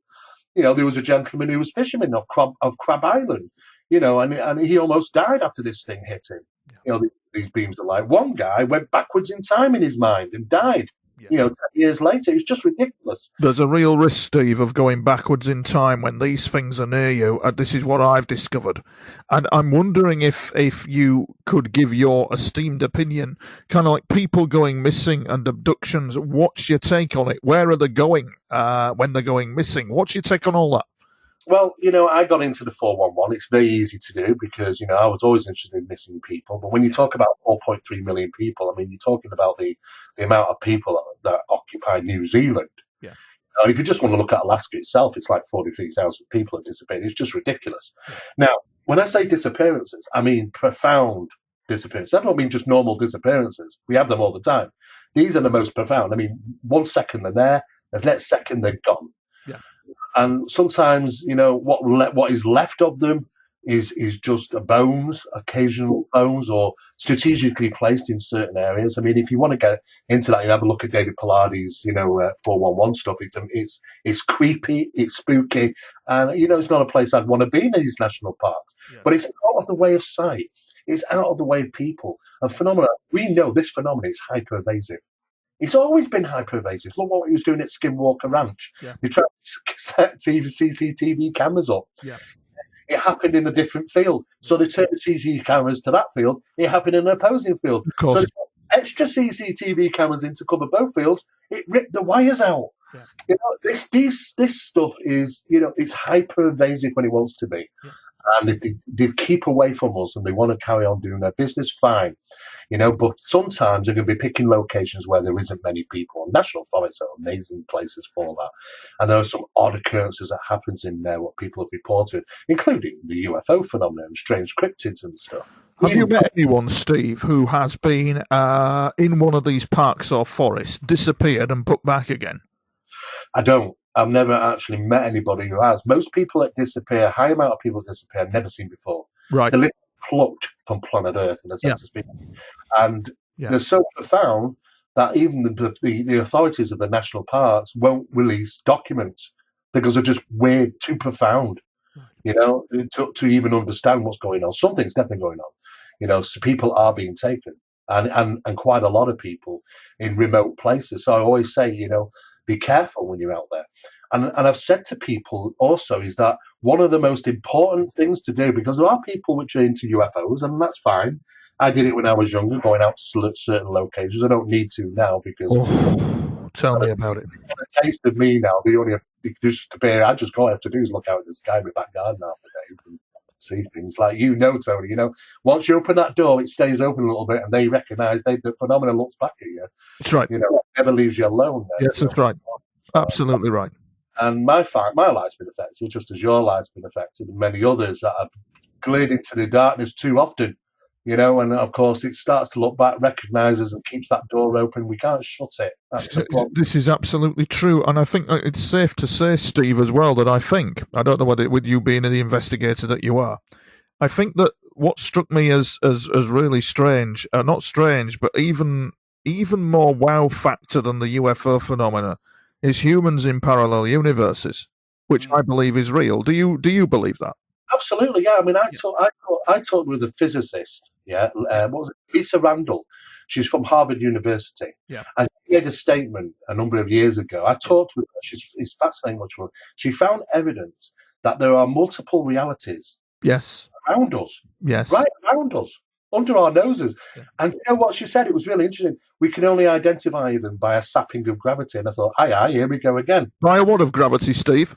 There was a gentleman who was fisherman of Crab Island, and he almost died after this thing hit him. These beams of light. One guy went backwards in time in his mind and died. 10 years later. It's just ridiculous. There's a real risk, Steve, of going backwards in time when these things are near you. This is what I've discovered. And I'm wondering if you could give your esteemed opinion, kind of like people going missing and abductions. What's your take on it? Where are they going when they're going missing? What's your take on all that? Well, I got into the 411. It's very easy to do because, I was always interested in missing people. But when you talk about 4.3 million people, you're talking about the amount of people that occupy New Zealand. Yeah. If you just want to look at Alaska itself, it's like 43,000 people have disappeared. It's just ridiculous. Yeah. Now, when I say disappearances, I mean profound disappearances. I don't mean just normal disappearances. We have them all the time. These are the most profound. 1 second they're there, the next second they're gone. Yeah. And sometimes, what is left of them is just bones, occasional bones, or strategically placed in certain areas. If you want to get into that, you have a look at David Pollardi's, 411 stuff. It's creepy, it's spooky, and it's not a place I'd want to be in these national parks. Yeah. But it's out of the way of sight. It's out of the way of people. And phenomena, we know this phenomenon is hyper-evasive. It's always been hyper-evasive. Look what he was doing at Skinwalker Ranch. Yeah. They tried to set CCTV cameras up. Yeah. It happened in a different field. So they turned the CCTV cameras to that field. It happened in an opposing field. Of course. So they put extra CCTV cameras in to cover both fields. It ripped the wires out. Yeah. This stuff is, it's hyper-evasive when it wants to be. Yeah. And if they keep away from us and they want to carry on doing their business, fine. But sometimes they're going to be picking locations where there isn't many people. And national forests are amazing places for that. And there are some odd occurrences that happens in there, what people have reported, including the UFO phenomenon, strange cryptids and stuff. Have you met anyone, Steve, who has been in one of these parks or forests, disappeared and put back again? I don't. I've never actually met anybody who has. Most people that disappear, high amount of people that disappear, I've never seen before. Right. They're literally plucked from planet Earth in a sense of speaking. And they're so profound that even the authorities of the national parks won't release documents because they're just way too profound, to even understand what's going on. Something's definitely going on, so people are being taken, and quite a lot of people in remote places. So I always say, be careful when you're out there. And I've said to people also is that one of the most important things to do, because there are people which are into UFOs, and that's fine. I did it when I was younger, going out to certain locations. I don't need to now because tell me about it. A taste of me now. I just all I have to do is look out at the sky in my back garden half the day and see things like Tony. Once you open that door, it stays open a little bit, and they recognise the phenomenon looks back at you. That's right. Never leaves you alone. Then, yes, that's right. Absolutely right. And my life's been affected, just as your life's been affected, and many others that have glided into the darkness too often. And of course it starts to look back, recognises and keeps that door open. We can't shut it. This is absolutely true. And I think it's safe to say, Steve, as well, that I don't know whether with you being the investigator that you are, I think that what struck me as really strange, not strange, but even more wow factor than the UFO phenomena is humans in parallel universes, which I believe is real. Do you believe that? Absolutely, yeah. I mean, I talked with a physicist, what was it? Lisa Randall. She's from Harvard University. Yeah. And she made a statement a number of years ago. I talked with her. It's fascinating what she wrote. She found evidence that there are multiple realities. Yes. Around us. Yes. Right around us. Under our noses. Yeah. And you know what she said? It was really interesting. We can only identify them by a sapping of gravity. And I thought, here we go again. By a what of gravity, Steve?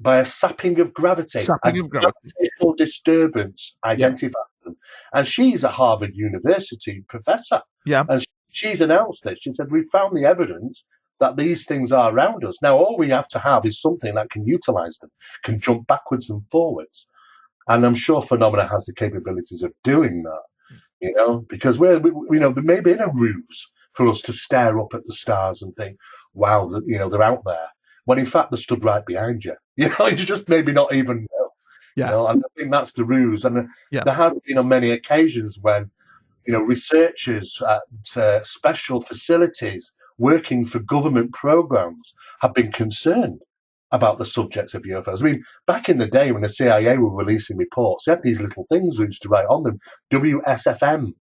By a sapping of gravity. Gravitational disturbance identifies them. And she's a Harvard University professor. Yeah. And she's announced this. She said, we found the evidence that these things are around us. Now, all we have to have is something that can utilize them, can jump backwards and forwards. And I'm sure Phenomena has the capabilities of doing that, because we may be in a ruse for us to stare up at the stars and think, wow, they're out there. When in fact, they're stood right behind you. You just maybe not even know. Yeah. And I think that's the ruse. And there has been on many occasions when, researchers at special facilities working for government programs have been concerned about the subject of UFOs. I mean, back in the day when the CIA were releasing reports, they had these little things we used to write on them, WSFM.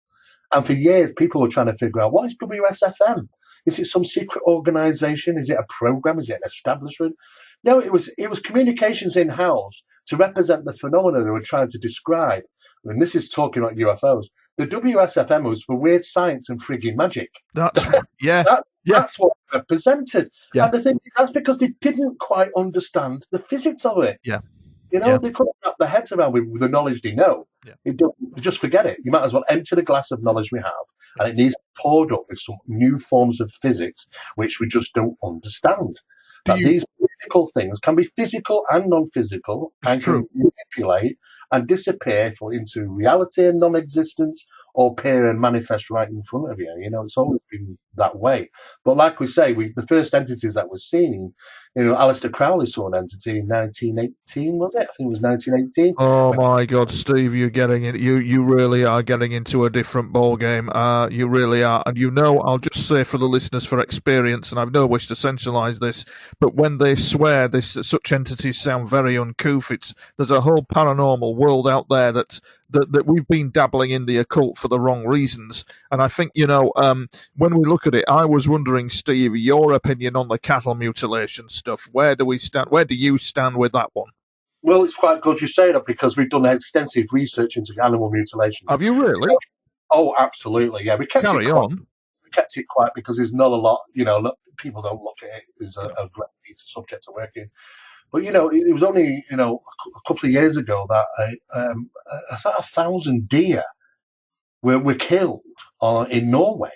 And for years, people were trying to figure out, what is WSFM? Is it some secret organization? Is it a program? Is it an establishment? No, it was communications in-house to represent the phenomena they were trying to describe. And this is talking about UFOs. The WSFM was for weird science and frigging magic. That's That's what they represented. Yeah. And I think that's because they didn't quite understand the physics of it. Yeah. They couldn't wrap their heads around with the knowledge they know. Yeah. Just forget it. You might as well empty the glass of knowledge we have, and it needs poured up with some new forms of physics which we just don't understand. These physical things can be physical and non-physical, and can manipulate and disappear into reality and non-existence, or appear and manifest right in front of you. It's always been that way. But like we say, the first entities that we're seeing, Aleister Crowley saw an entity in 1918, was it? I think it was 1918. Oh my God, Steve, you're getting it. You really are getting into a different ball game. You really are. And I'll just say for the listeners, for experience, and I've no wish to sensationalize this, but when they swear such entities sound very uncouth, there's a whole paranormal world out there that we've been dabbling in the occult for the wrong reasons. And I think, when we look at it, I was wondering, Steve, your opinion on the cattle mutilation stuff. Where do we stand? Where do you stand with that one? Well, it's quite good you say that, because we've done extensive research into animal mutilation. Have you really? Oh, absolutely. Yeah, we kept Carry on. We kept it quiet because there's not a lot, people don't look at it as a great piece of subject to work in. But, it was only, a couple of years ago that I thought 1,000 deer were killed in Norway.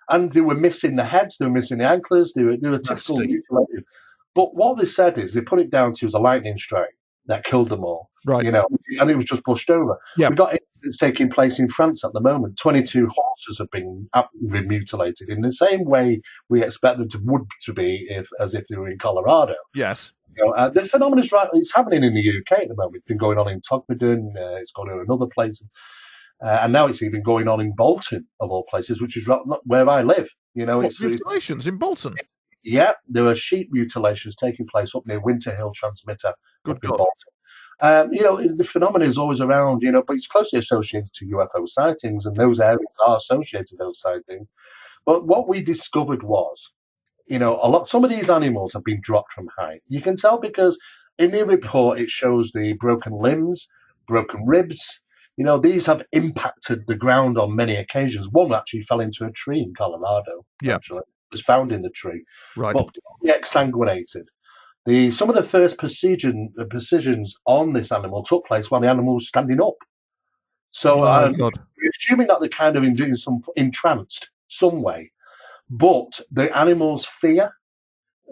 And they were missing the heads, they were missing the antlers, they were typical mutilated. But what they said is they put it down to as a lightning strike that killed them all. Right. And it was just pushed over. Yeah. We got incidents taking place in France at the moment. 22 horses have been mutilated in the same way we expect them to be as if they were in Colorado. Yes. The phenomenon is it's happening in the UK at the moment. It's been going on in Bugden, it's going on in other places. And now it's even going on in Bolton, of all places, which is not where I live. You know, What, mutilations in Bolton? Yeah, there are sheep mutilations taking place up near Winter Hill Transmitter Good up in God. Bolton. You know, the phenomenon is always around, you know, but it's closely associated to UFO sightings, and those areas are associated to those sightings. But what we discovered was, you know, some of these animals have been dropped from height. You can tell because in the report it shows the broken limbs, broken ribs. You know, these have impacted the ground on many occasions. One actually fell into a tree in Colorado. Yeah. Actually, it was found in the tree, Right. but exsanguinated. Some of the first precisions on this animal took place while the animal was standing up. So God. we're assuming that they're kind of doing some entranced some way, but the animal's fear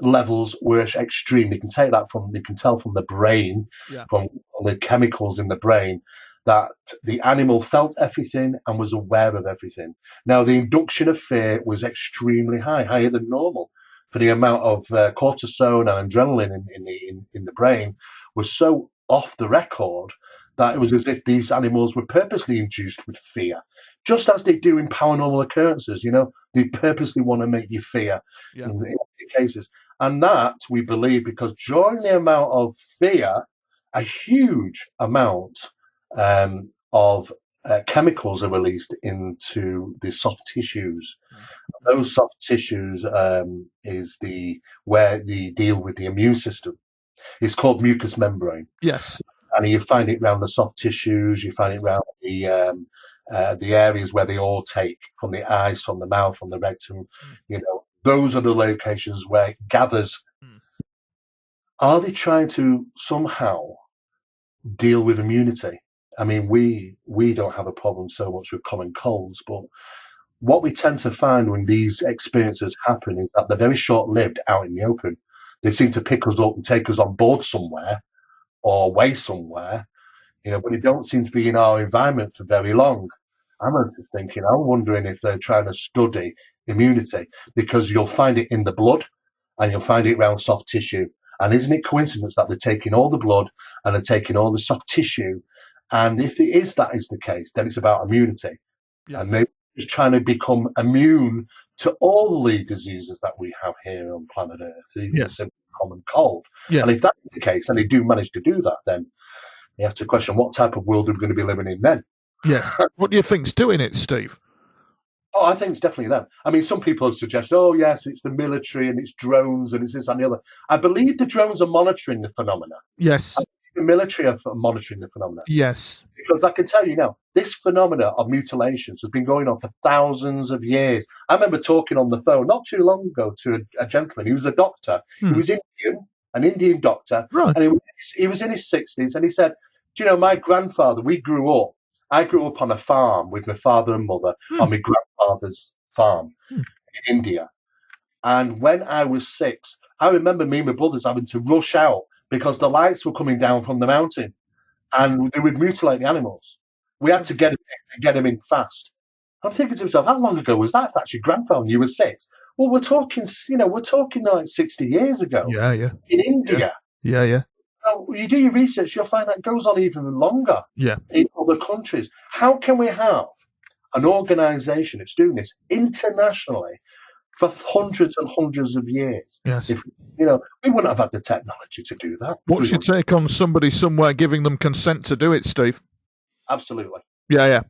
levels were extreme. You can tell from the brain, Yeah. from the chemicals in the brain, that the animal felt everything and was aware of everything. Now, the induction of fear was extremely high, higher than normal, for the amount of cortisone and adrenaline in the brain was so off the record that it was as if these animals were purposely induced with fear, just as they do in paranormal occurrences. You know, they purposely want to make you fear in cases. And that, we believe, because during the amount of fear, a huge amount of chemicals are released into the soft tissues. Those soft tissues is where they deal with the immune system. It's called mucous membrane. Yes. And you find it around the soft tissues. You find it around the areas where they all take, from the eyes, from the mouth, from the rectum. You know, those are the locations where it gathers. Are they trying to somehow deal with immunity? I mean, we don't have a problem so much with common colds, but what we tend to find when these experiences happen is that they're very short-lived out in the open. They seem to pick us up and take us on board somewhere or away somewhere, you know, but they don't seem to be in our environment for very long. I'm wondering if they're trying to study immunity, because you'll find it in the blood and you'll find it around soft tissue. And isn't it coincidence that they're taking all the blood and they're taking all the soft tissue? And if that is the case, then it's about immunity. Yeah. And maybe just trying to become immune to all the diseases that we have here on planet Earth, even the common cold. Yes. And if that's the case, and they do manage to do that, then you have to question what type of world we're going to be living in then. Yes. What do you think's doing it, Steve? Oh, I think it's definitely them. I mean, some people have suggested, oh, yes, it's the military and it's drones and it's this and the other. I believe the drones are monitoring the phenomena. Yes. The military are monitoring the phenomena. Yes. Because I can tell you now, this phenomena of mutilations has been going on for thousands of years. I remember talking on the phone not too long ago to a gentleman. He was a doctor. He was Indian, an Indian doctor. Right. And he was in his 60s. And he said, do you know, my grandfather, I grew up on a farm with my father and mother on my grandfather's farm in India. And when I was 6, I remember me and my brothers having to rush out because the lights were coming down from the mountain and they would mutilate the animals. We had to get them in fast. I'm thinking to myself, how long ago was that? If that's your grandfather and you were 6. Well, we're talking like 60 years ago. Yeah, yeah. In India. Yeah, yeah. Now, you do your research, you'll find that goes on even longer. Yeah. In other countries. How can we have an organisation that's doing this internationally for hundreds and hundreds of years? Yes. If, we wouldn't have had the technology to do that. What's your take on somebody somewhere giving them consent to do it, Steve? Absolutely. Yeah, yeah.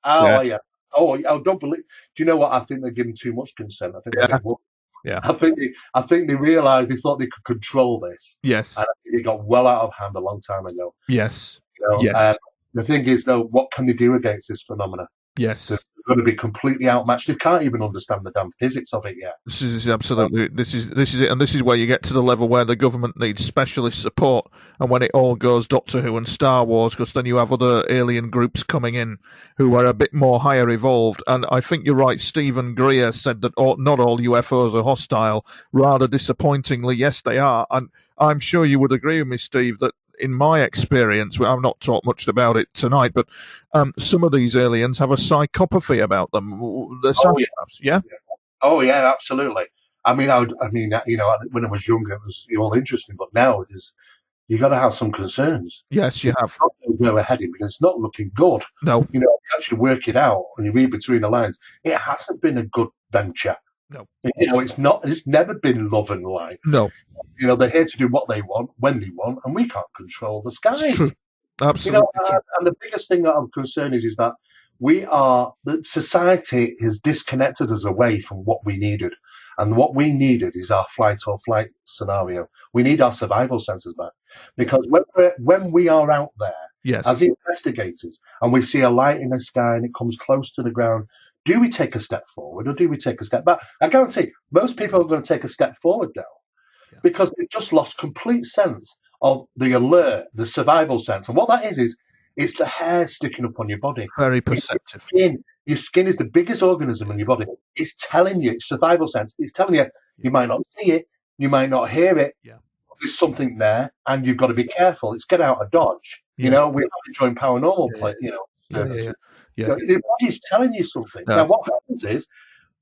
Oh, yeah. Oh, I don't believe. Do you know what? I think they're giving too much consent. I think they're getting Yeah. I think they realised they thought they could control this. Yes. And I think it got well out of hand a long time ago. Yes. Yes. The thing is, though, what can they do against this phenomena? Yes. They're going to be completely outmatched. They can't even understand the damn physics of it yet. This is absolutely this is it, and this is where you get to the level where the government needs specialist support, and when it all goes Doctor Who and Star Wars, because then you have other alien groups coming in who are a bit more higher evolved. And I think you're right. Stephen Greer said that not all UFOs are hostile. Rather disappointingly, yes, they are. And I'm sure you would agree with me, Steve, that in my experience, I've not talked much about it tonight, but some of these aliens have a psychopathy about them. They're psychopaths, yeah? Oh, yeah, absolutely. I mean, when I was younger, it was all interesting, but now you got to have some concerns. Yes, you have. Where we're heading, because it's not looking good. No. You actually work it out and you read between the lines. It hasn't been a good venture. No. It's never been love and light. No. They're here to do what they want, when they want, and we can't control the It's skies. true. Absolutely true. And the biggest thing that I'm concerned is that that society has disconnected us away from what we needed. And what we needed is our flight or flight scenario. We need our survival senses back. Because when we are out there as investigators and we see a light in the sky and it comes close to the ground, do we take a step forward or do we take a step back? I guarantee most people are going to take a step forward now because they've just lost complete sense of the alert, the survival sense. And what that is it's the hair sticking up on your body. Very perceptive. Your skin is the biggest organism in your body. It's telling you, it's survival sense. It's telling you, you might not see it, you might not hear it. Yeah. There's something there, and you've got to be careful. It's get out of dodge. We have to join paranormal play. Your body's telling you something. Yeah. Now, what happens is,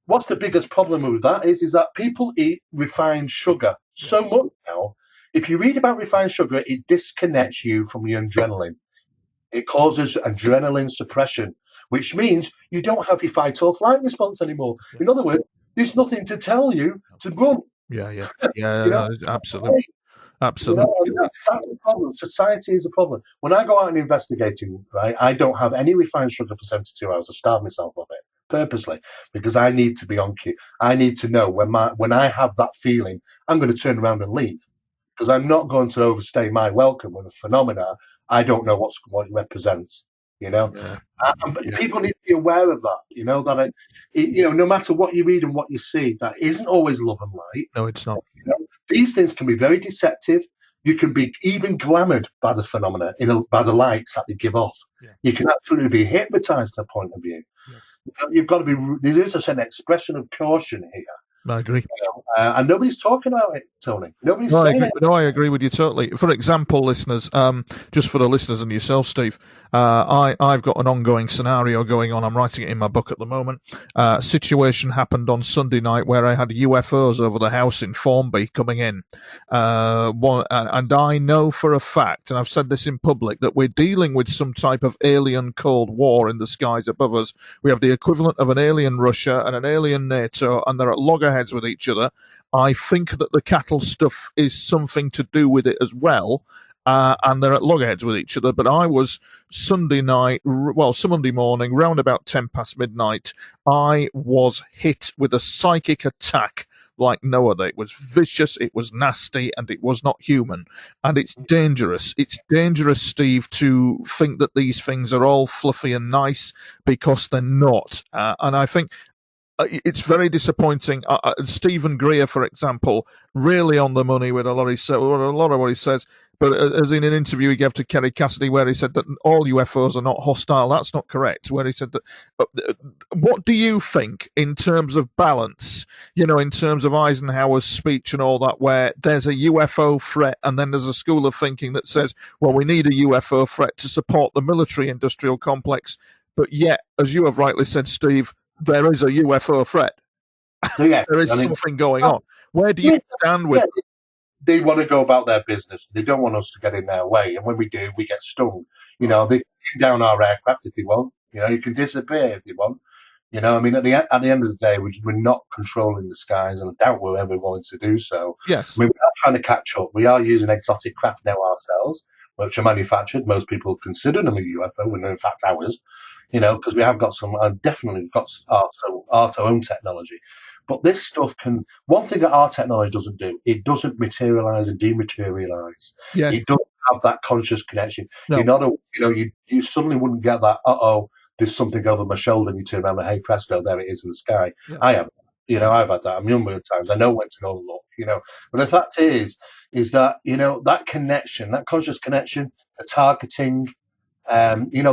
what's the biggest problem with that is that people eat refined sugar so much now. If you read about refined sugar, it disconnects you from your adrenaline. It causes adrenaline suppression, which means you don't have your fight or flight response anymore. Yeah. In other words, there's nothing to tell you to run. Yeah, absolutely. Absolutely. That's a problem. Society is a problem. When I go out and investigating, right, I don't have any refined sugar for 72 hours. I starve myself of it purposely because I need to be on cue. I need to know when I have that feeling, I'm going to turn around and leave because I'm not going to overstay my welcome with a phenomena I don't know what it represents. People need to be aware of that. That no matter what you read and what you see, that isn't always love and light. No, it's not. These things can be very deceptive. You can be even glamoured by the phenomena, by the lights that they give off. Yeah. You can absolutely be hypnotized to a point of view. Yes. You've got to be. There is an expression of caution here. I agree. And nobody's talking about it, Tony. Nobody's saying it. No, I agree with you totally. For example, listeners, just for the listeners and yourself, Steve, I've got an ongoing scenario going on. I'm writing it in my book at the moment. Situation happened on Sunday night where I had UFOs over the house in Formby coming in. And I know for a fact, and I've said this in public, that we're dealing with some type of alien Cold War in the skies above us. We have the equivalent of an alien Russia and an alien NATO, and they're at loggerheads with each other. I think that the cattle stuff is something to do with it as well, and they're at loggerheads with each other. But I was Sunday morning, round about 10 past midnight, I was hit with a psychic attack like no other. It was vicious, it was nasty, and it was not human. And it's dangerous. It's dangerous, Steve, to think that these things are all fluffy and nice because they're not. And I think it's very disappointing. Stephen Greer, for example, really on the money with a lot of what he says. But as in an interview he gave to Kerry Cassidy, where he said that all UFOs are not hostile. That's not correct. Where he said that. What do you think in terms of balance? In terms of Eisenhower's speech and all that, where there's a UFO threat, and then there's a school of thinking that says, well, we need a UFO threat to support the military-industrial complex. But yet, as you have rightly said, Steve, there is a UFO threat. Yeah, there is something going on. Where do you stand with it? They want to go about their business. They don't want us to get in their way. And when we do, we get stung. They can bring down our aircraft if they want. You can disappear if they want. At the end of the day, we're not controlling the skies, and I doubt we're ever going to do so. Yes. We are trying to catch up. We are using exotic craft now ourselves, which are manufactured. Most people consider them a UFO, when they're in fact ours. Because we have got definitely got our own technology. But this stuff one thing that our technology doesn't do, it doesn't materialize and dematerialize. Yes. It doesn't have that conscious connection. No. You suddenly wouldn't get that, there's something over my shoulder, and you turn around and, hey, presto, there it is in the sky. Yeah. I have, I've had that a number of times. I know when to go and look, But the fact is that, that connection, that conscious connection, the targeting,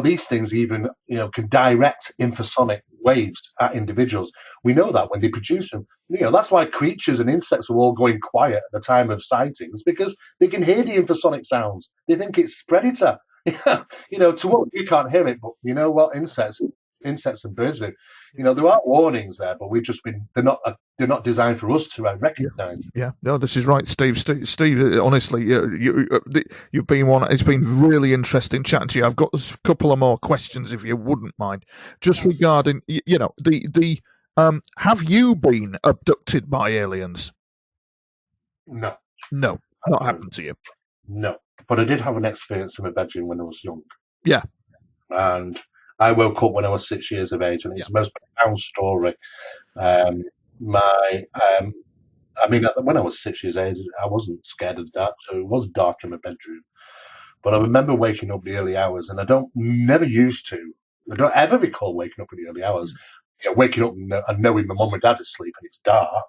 these things even, can direct infrasonic waves at individuals. We know that when they produce them. That's why creatures and insects are all going quiet at the time of sightings, because they can hear the infrasonic sounds. They think it's predator. To what you can't hear it, but you know what? Insects and birds do. There are warnings there, but they're not designed for us to recognize. Yeah, no, this is right, Steve. Steve, honestly, you've been one. It's been really interesting chatting to you. I've got a couple of more questions, if you wouldn't mind, just regarding the Have you been abducted by aliens? No. No, not happened to you. No. But I did have an experience in my bedroom when I was young. Yeah. And I woke up when I was 6 years of age, and it's the most profound story. When I was 6 years of age, I wasn't scared of the dark, so it was dark in my bedroom. But I remember waking up the early hours, and I don't ever recall waking up in the early hours. Waking up and knowing my mum and dad are asleep and it's dark.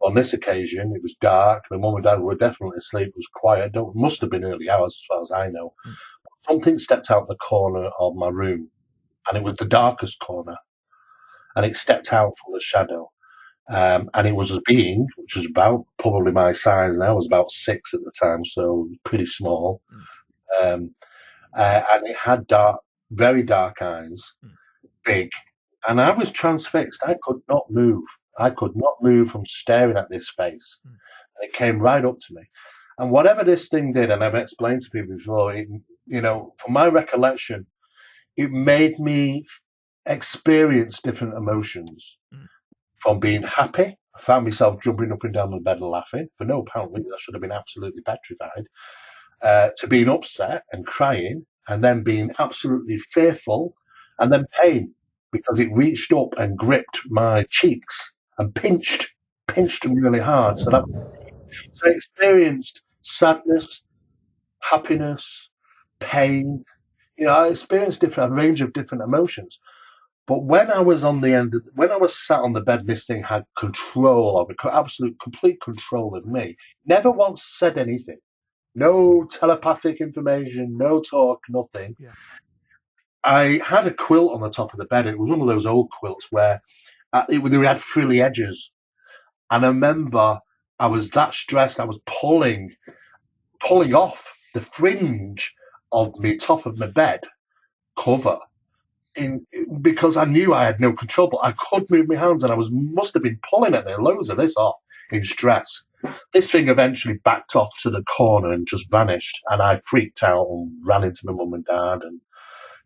On this occasion, it was dark. My mum and dad were definitely asleep. It was quiet. Must have been early hours, as far as I know. Something stepped out the corner of my room, and it was the darkest corner. And it stepped out full of shadow. And it was a being, which was about probably my size now. I was about 6 at the time, so pretty small. And it had very dark eyes, big. And I was transfixed. I could not move. I could not move from staring at this face. And it came right up to me. And whatever this thing did, and I've explained to people before, from my recollection, it made me experience different emotions. From being happy, I found myself jumping up and down the bed and laughing for no apparent reason. I should have been absolutely petrified. To being upset and crying, and then being absolutely fearful, and then pain, because it reached up and gripped my cheeks and pinched them really hard. So I experienced sadness, happiness, pain. I experienced a range of different emotions. But when I was when I was sat on the bed, this thing had control of it, absolute, complete control of me. Never once said anything. No telepathic information, no talk, nothing. Yeah. I had a quilt on the top of the bed. It was one of those old quilts where they had frilly edges. And I remember I was that stressed, I was pulling off the fringe of the top of my bed cover because I knew I had no control, but I could move my hands, and I must have been pulling at loads of this off in stress. This thing eventually backed off to the corner and just vanished, and I freaked out and ran into my mum and dad, and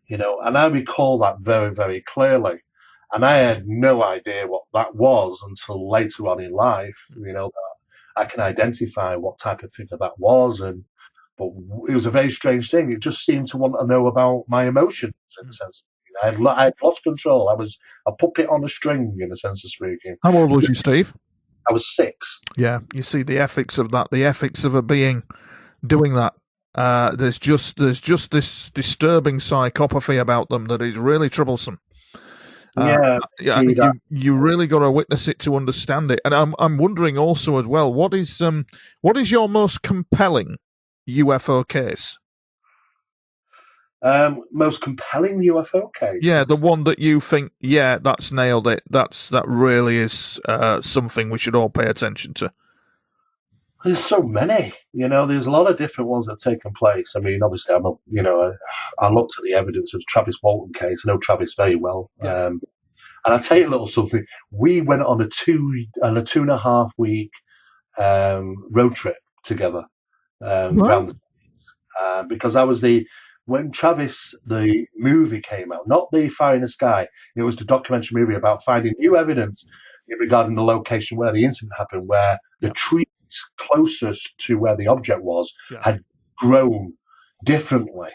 and I recall that very, very clearly. And I had no idea what that was until later on in life, that I can identify what type of figure that was. But it was a very strange thing. It just seemed to want to know about my emotions, in a sense. I had lost control. I was a puppet on a string, in a sense of speaking. How old was you, Steve? I was 6. Yeah, you see the ethics of that, the ethics of a being doing that. There's just this disturbing psychopathy about them that is really troublesome. You really got to witness it to understand it. And I'm wondering also as well, what is your most compelling UFO case? Most compelling UFO case? Yeah, the one that you think, that's nailed it. That really is something we should all pay attention to. There's so many, there's a lot of different ones that have taken place. I mean, obviously, I looked at the evidence of the Travis Walton case. I know Travis very well. Yeah. And I'll tell you a little something. We went on a 2.5 week road trip together around because I was when Travis, the movie came out, not the Fire in the Sky, it was the documentary movie about finding new evidence regarding the location where the incident happened, where the trees closest to where the object was had grown differently.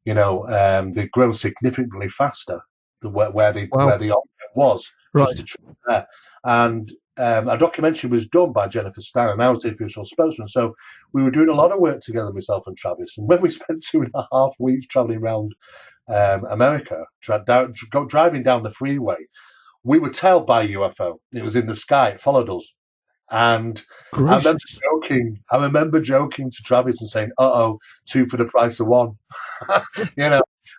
They'd grown significantly faster where the object was. Right. There. And a documentary was done by Jennifer Stein, and I was the official spokesman. So we were doing a lot of work together, myself and Travis. And when we spent 2.5 weeks traveling around America, driving down the freeway, we were tailed by a UFO. It was in the sky. It followed us. And I remember joking to Travis and saying, "Uh-oh, 2 for the price of 1."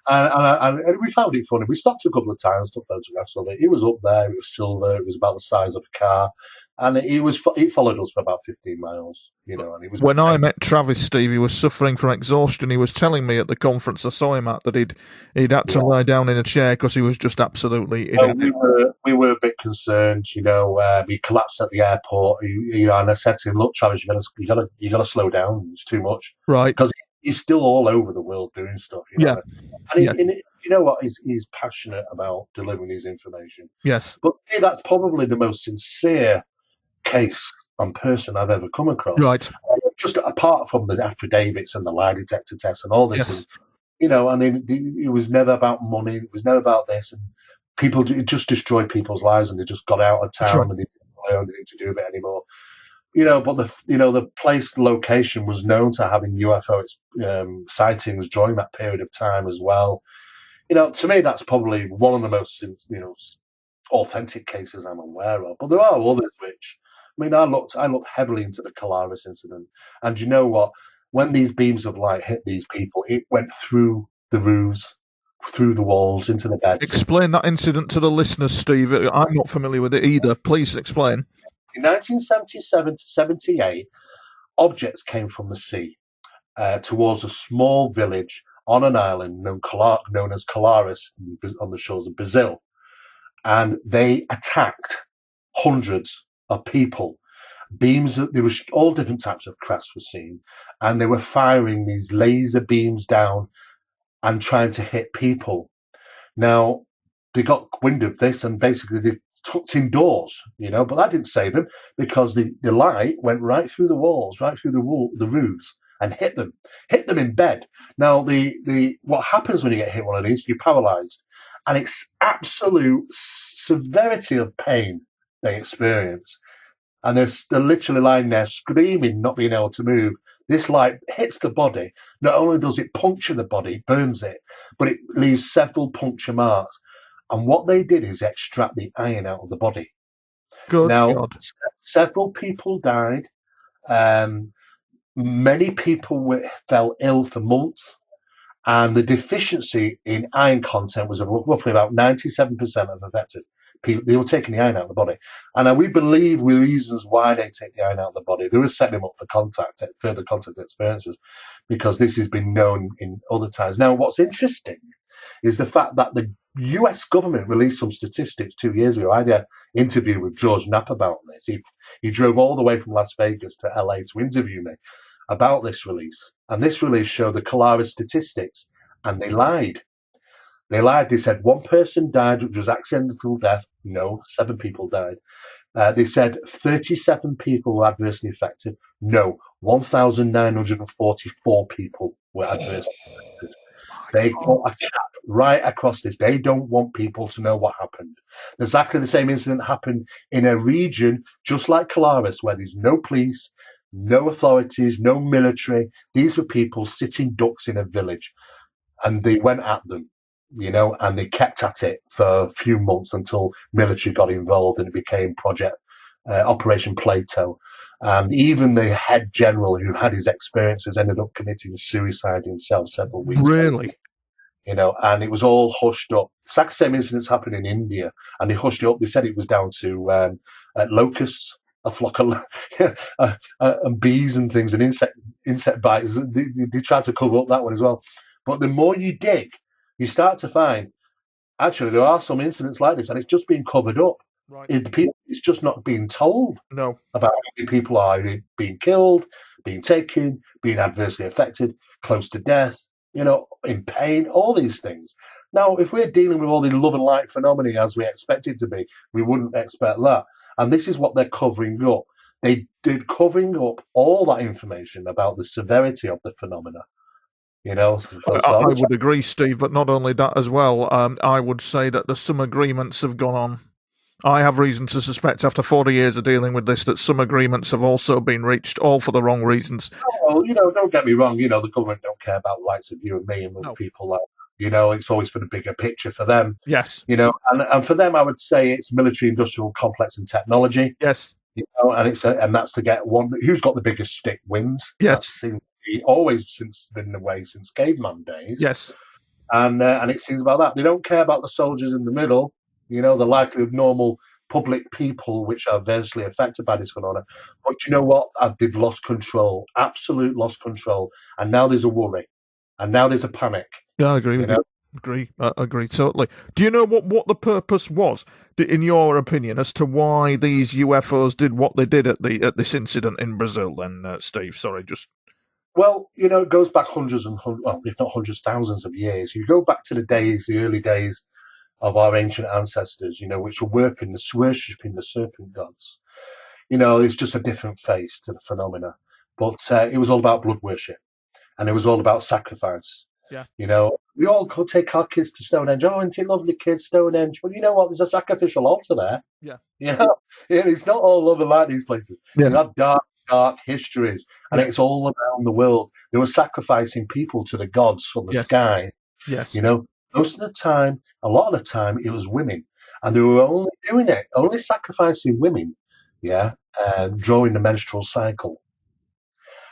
And we found it funny. We stopped a couple of times, took photographs of it. It was up there. It was silver. It was about the size of a car, and it followed us for about 15 miles. And it was. When I met Travis, Steve, he was suffering from exhaustion. He was telling me at the conference I saw him at that he'd had to lie down in a chair because he was just absolutely. We were a bit concerned. We collapsed at the airport. And I said to him, "Look, Travis, you got to slow down. It's too much." Right. Because he's still all over the world doing stuff. And you know what? He's passionate about delivering his information. Yes. But to me, that's probably the most sincere case and person I've ever come across. Right. Just apart from the affidavits and the lie detector tests and all this, Yes. and it was never about money. It was never about this. And people, it just destroyed people's lives, and they just got out of town and they didn't know anything to do with it anymore. But the location was known to having UFO sightings during that period of time as well. To me, that's probably one of the most, authentic cases I'm aware of. But there are others which, I looked heavily into the Colaris incident, and you know what? When these beams of light hit these people, it went through the roofs, through the walls, into the beds. Explain that incident to the listeners, Steve. I'm not familiar with it either. Please explain. In 1977 to 78, objects came from the sea towards a small village on an island known as Colaris on the shores of Brazil. And they attacked hundreds of people. There were all different types of crafts were seen, and they were firing these laser beams down and trying to hit people. Now, they got wind of this, and basically they tucked indoors, but that didn't save them, because the light went right through the walls, right through the roofs, and hit them in bed. Now, what happens when you get hit one of these, you're paralyzed, and it's absolute severity of pain they experience. And they're literally lying there screaming, not being able to move. This light hits the body. Not only does it puncture the body, burns it, but it leaves several puncture marks. And what they did is extract the iron out of the body. Good now, God. Several people died. Many people fell ill for months. And the deficiency in iron content was roughly about 97% of affected people. They were taking the iron out of the body. And we believe reasons why they take the iron out of the body. They were setting them up for further contact experiences, because this has been known in other times. Now, what's interesting is the fact that the US government released some statistics 2 years ago. I had an interview with George Knapp about this. He drove all the way from Las Vegas to LA to interview me about this release. And this release showed the Colaris statistics, and they lied. They said one person died, which was accidental death. No, 7 people died. They said 37 people were adversely affected. No, 1,944 people were adversely affected. They put a cap right across this. They don't want people to know what happened. Exactly the same incident happened in a region just like Colaris, where there's no police, no authorities, no military. These were people sitting ducks in a village, and they went at them, and they kept at it for a few months until military got involved, and it became Operation Plato. And even the head general who had his experiences ended up committing suicide himself several weeks Really? later. And it was all hushed up. Exactly the same incidents happened in India, and they hushed it up. They said it was down to locusts, a flock of and bees and things, and insect bites. They tried to cover up that one as well. But the more you dig, you start to find, actually, there are some incidents like this, and it's just being covered up. Right. It's just not being told No. about how many people are being killed, being taken, being adversely affected, close to death, in pain, all these things. Now, if we're dealing with all the love and light phenomena as we expect it to be, we wouldn't expect that. And this is what they're covering up. They're covering up all that information about the severity of the phenomena. I would agree, Steve, but not only that as well. I would say that some agreements have gone on. I have reason to suspect, after 40 years of dealing with this, that some agreements have also been reached, all for the wrong reasons. Well, don't get me wrong. The government don't care about the likes of you and me and other people like that. It's always for the bigger picture for them. Yes. And for them, I would say it's military-industrial complex and technology. Yes. And that's to get one who's got the biggest stick wins. Yes. That always been the way since caveman days. Yes. And it seems about that. They don't care about the soldiers in the middle. The likely of normal public people which are adversely affected by this phenomenon. But you know what? They've lost control, absolute lost control. And now there's a worry. And now there's a panic. Yeah, I agree with you. Agree totally. Do you know what the purpose was, in your opinion, as to why these UFOs did what they did at this incident in Brazil then, Steve? Sorry, just... Well, it goes back hundreds and well, if not hundreds, thousands of years. You go back to the early days of our ancient ancestors, which were worshipping the serpent gods. It's just a different face to the phenomena. But it was all about blood worship, and it was all about sacrifice. Yeah. We all could take our kids to Stonehenge. Oh, isn't it lovely, kids, Stonehenge? But you know what? There's a sacrificial altar there. Yeah. It's not all over like these places. Yeah. You have dark histories, and it's all around the world. They were sacrificing people to the gods from the sky. Yes. Most of the time, a lot of the time, it was women, and they were only sacrificing women, during the menstrual cycle.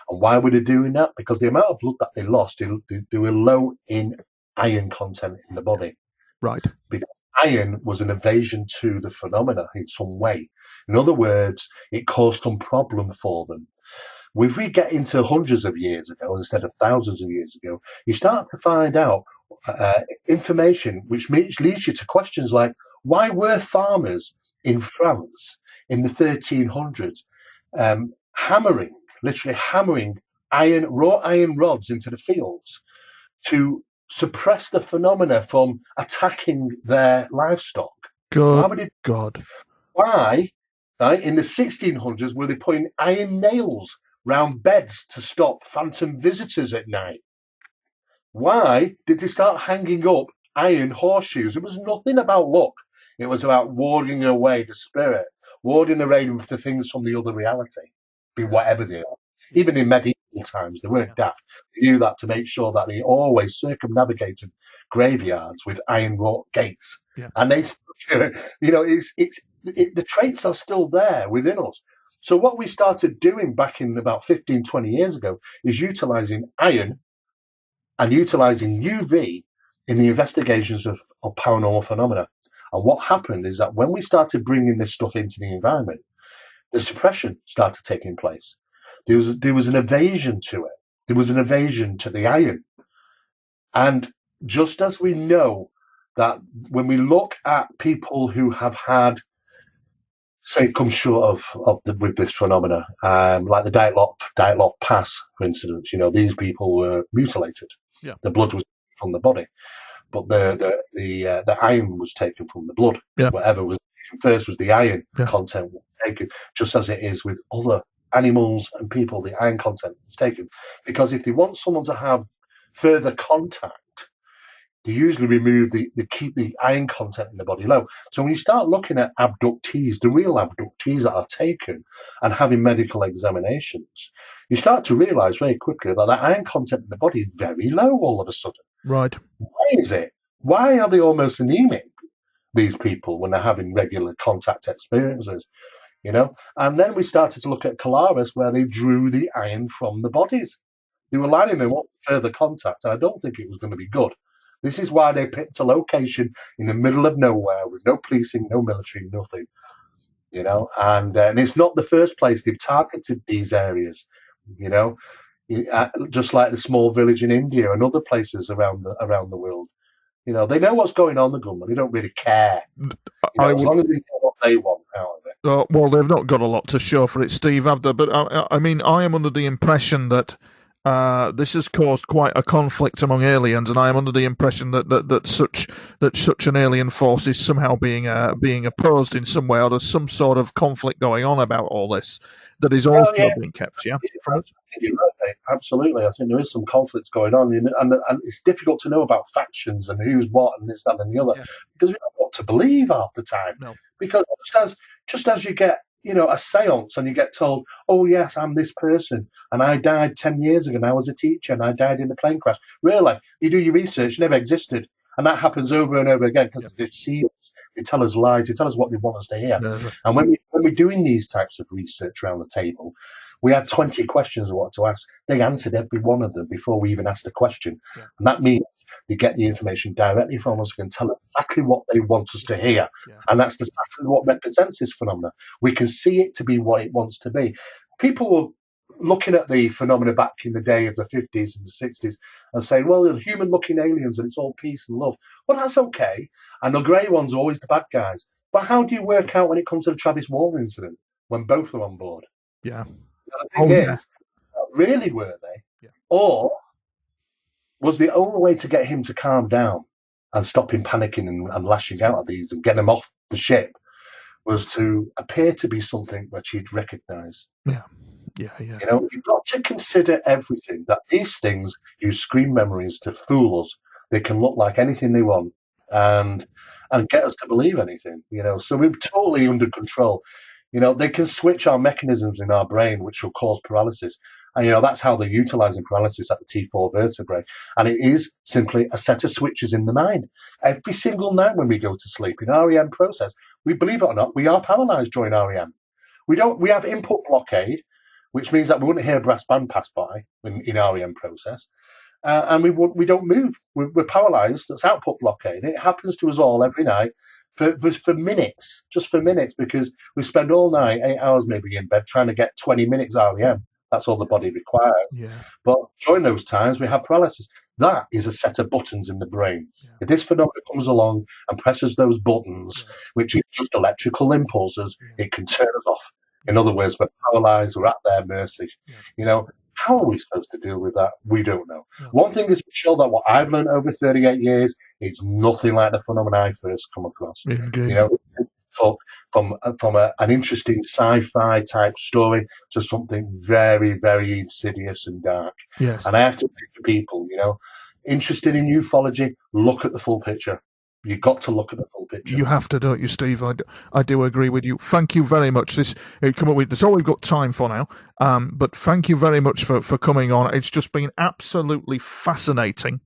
And why were they doing that? Because the amount of blood that they lost, they were low in iron content in the body. Right. Because iron was an evasion to the phenomena in some way. In other words, it caused some problem for them. If we get into hundreds of years ago instead of thousands of years ago, you start to find out information which leads you to questions like, why were farmers in France in the 1300s literally hammering raw iron rods into the fields to suppress the phenomena from attacking their livestock? God. Why, right, in the 1600s, were they putting iron nails round beds to stop phantom visitors at night? Why did they start hanging up iron horseshoes? It was nothing about luck. It was about warding away the spirit, warding away the things from the other reality, be whatever they are. Even in medieval times, they weren't daft. They knew that to make sure that they always circumnavigated graveyards with iron wrought gates. Yeah. And they, the traits are still there within us. So what we started doing back in about 15, 20 years ago is utilizing iron and utilizing UV in the investigations of paranormal phenomena. And what happened is that when we started bringing this stuff into the environment, the suppression started taking place. There was an evasion to it. There was an evasion to the iron. And just as we know that when we look at people who have had, say, come short with this phenomena, like the Dyatlov Pass, for instance, these people were mutilated. Yeah. The blood was from the body, but the iron was taken from the blood. Yeah. Whatever was taken first was the iron content was taken, just as it is with other animals and people. The iron content is taken because if they want someone to have further contact, they usually they keep the iron content in the body low. So when you start looking at abductees, the real abductees that are taken and having medical examinations, you start to realize very quickly that the iron content in the body is very low all of a sudden. Right. Why is it? Why are they almost anemic, these people, when they're having regular contact experiences? And then we started to look at Colaris, where they drew the iron from the bodies. They were lining them up for further contact. I don't think it was going to be good. This is why they picked a location in the middle of nowhere with no policing, no military, nothing. And it's not the first place they've targeted these areas. Just like the small village in India and other places around the world. They know what's going on, the government. They don't really care. As long as they know what they want out of it. Well, they've not got a lot to show for it, Steve, have they? But I am under the impression that this has caused quite a conflict among aliens, and I am under the impression that such an alien force is somehow being opposed in some way, or there's some sort of conflict going on about all this that is also being kept. Yeah, I think you're right, mate. Absolutely. I think there is some conflicts going on, and it's difficult to know about factions and who's what and this, that, and the other because we don't know what to believe half the time. No. Because just as you get a seance and you get told, oh yes, I'm this person and I died 10 years ago and I was a teacher and I died in a plane crash. Really, you do your research, never existed. And that happens over and over again because they deceive us, they tell us lies, they tell us what they want us to hear. And when we're doing these types of research around the table, we had 20 questions of what to ask. They answered every one of them before we even asked the question. Yeah. And that means they get the information directly from us, can tell us exactly what they want us to hear. Yeah. And that's exactly what represents this phenomenon. We can see it to be what it wants to be. People were looking at the phenomena back in the day of the 50s and the 60s and saying, well, they're human-looking aliens and it's all peace and love. Well, that's okay. And the grey ones are always the bad guys. But how do you work out when it comes to the Travis Walton incident when both are on board? Yeah. The thing is, really were they? Yeah. Or was the only way to get him to calm down and stop him panicking and lashing out at these and get him off the ship was to appear to be something which he'd recognise? Yeah. You've got to consider everything, that these things use screen memories to fool us. They can look like anything they want and get us to believe anything, so we're totally under control. They can switch our mechanisms in our brain, which will cause paralysis. And, that's how they're utilizing paralysis at the T4 vertebrae. And it is simply a set of switches in the mind. Every single night when we go to sleep in REM process, we believe it or not, we are paralyzed during REM. We have input blockade, which means that we wouldn't hear a brass band pass by in REM process. And we don't move. We're paralyzed. That's output blockade. It happens to us all every night for minutes, just for minutes, because we spend all night, 8 hours maybe in bed, trying to get 20 minutes REM. That's all the body requires. Yeah. But during those times, we have paralysis. That is a set of buttons in the brain. Yeah. If this phenomenon comes along and presses those buttons, which is just electrical impulses, it can turn us off. In other words, we're paralyzed, we're at their mercy. Yeah. How are we supposed to deal with that? We don't know. Yeah. One thing is for sure, that what I've learned over 38 years, it's nothing like the phenomenon I first come across. Indeed. From an interesting sci-fi type story to something very, very insidious and dark. Yes. And I have to say for people, interested in ufology, look at the full picture. You've got to look at the full picture. You have to, don't you, Steve? I do agree with you. Thank you very much. That's all we've got time for now. But thank you very much for coming on. It's just been absolutely fascinating.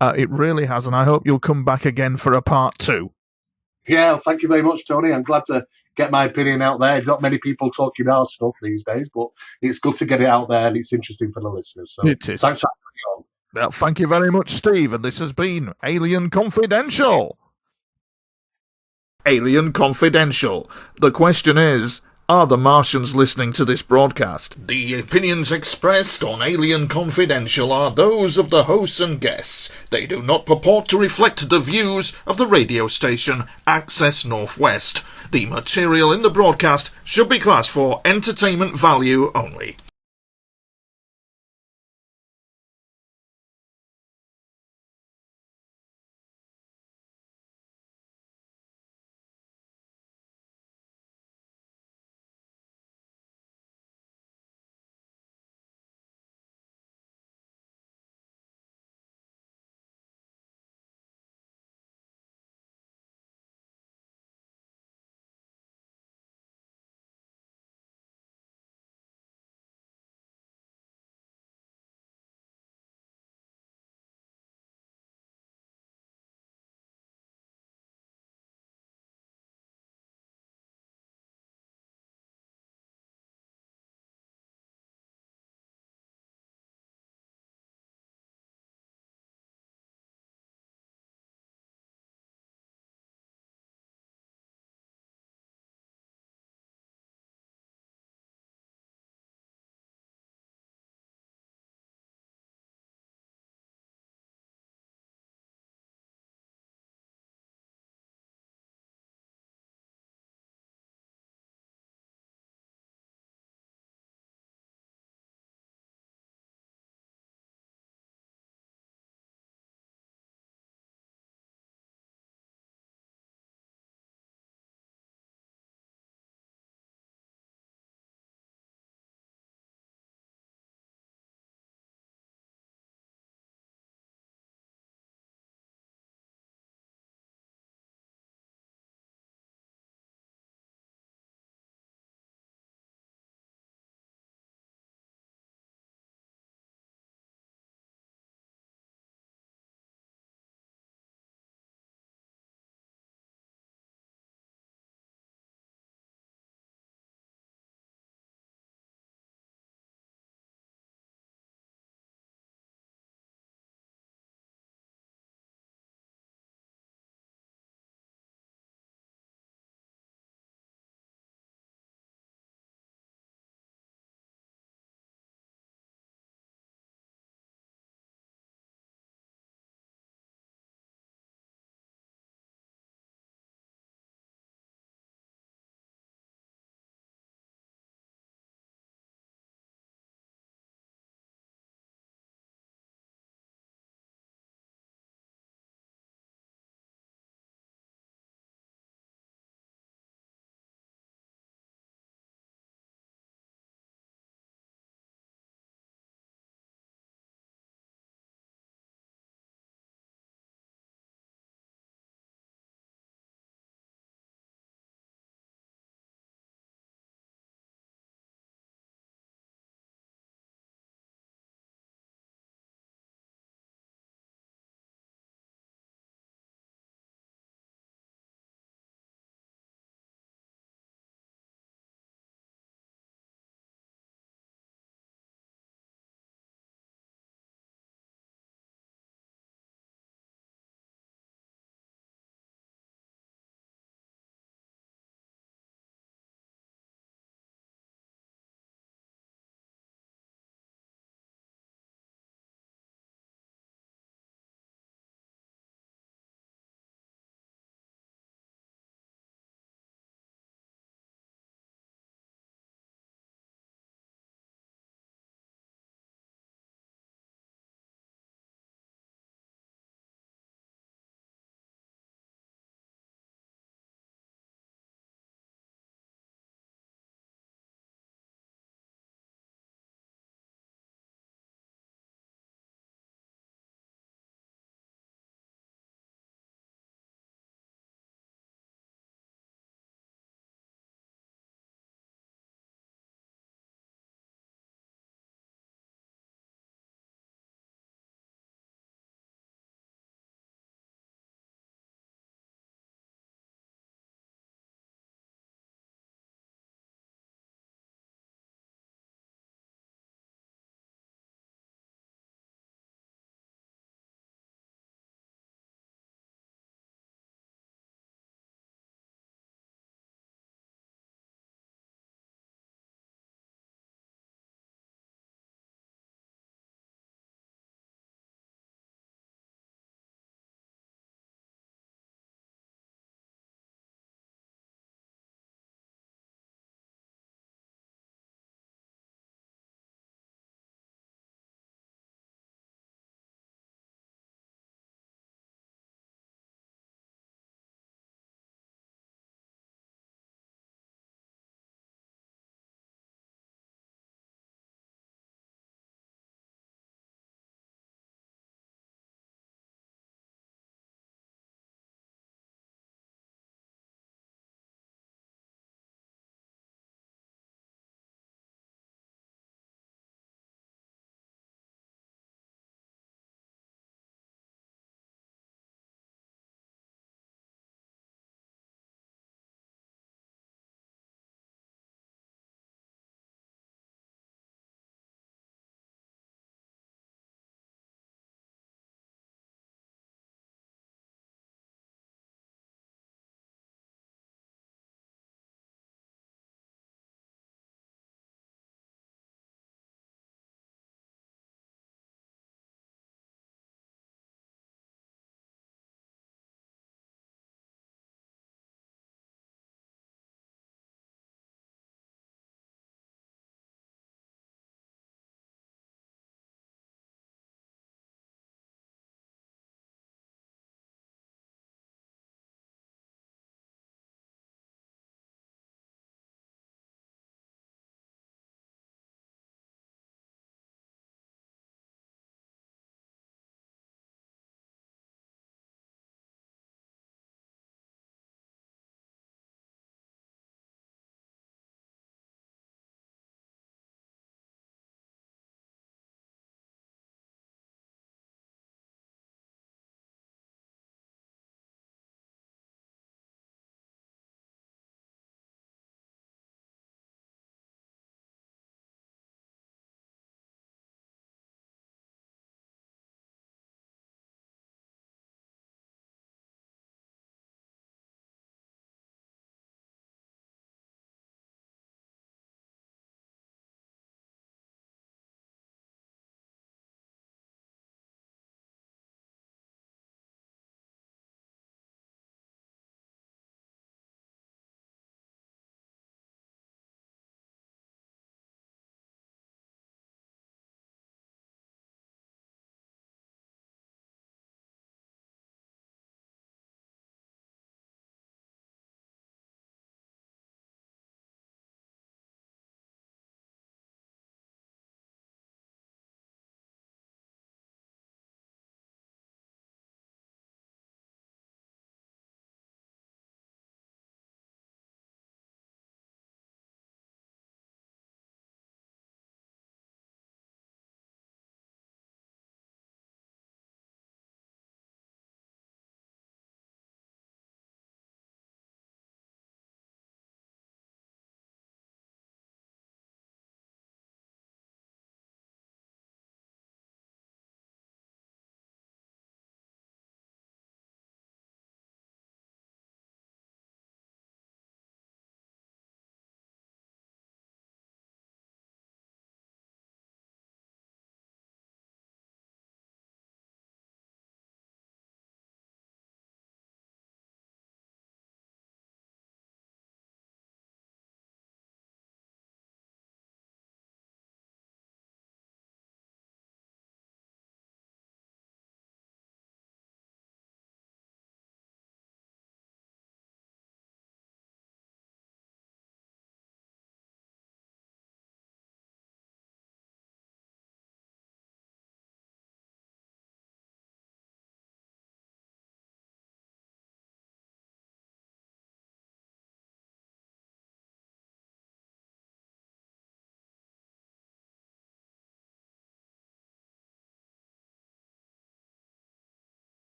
It really has, and I hope you'll come back again for a part 2. Yeah, thank you very much, Tony. I'm glad to get my opinion out there. Not many people talking our stuff these days, but it's good to get it out there, and it's interesting for the listeners. So it is. Thanks for having me on. Well, thank you very much, Steve, and this has been Alien Confidential. Alien Confidential. The question is, are the Martians listening to this broadcast? The opinions expressed on Alien Confidential are those of the hosts and guests. They do not purport to reflect the views of the radio station Access Northwest. The material in the broadcast should be classed for entertainment value only.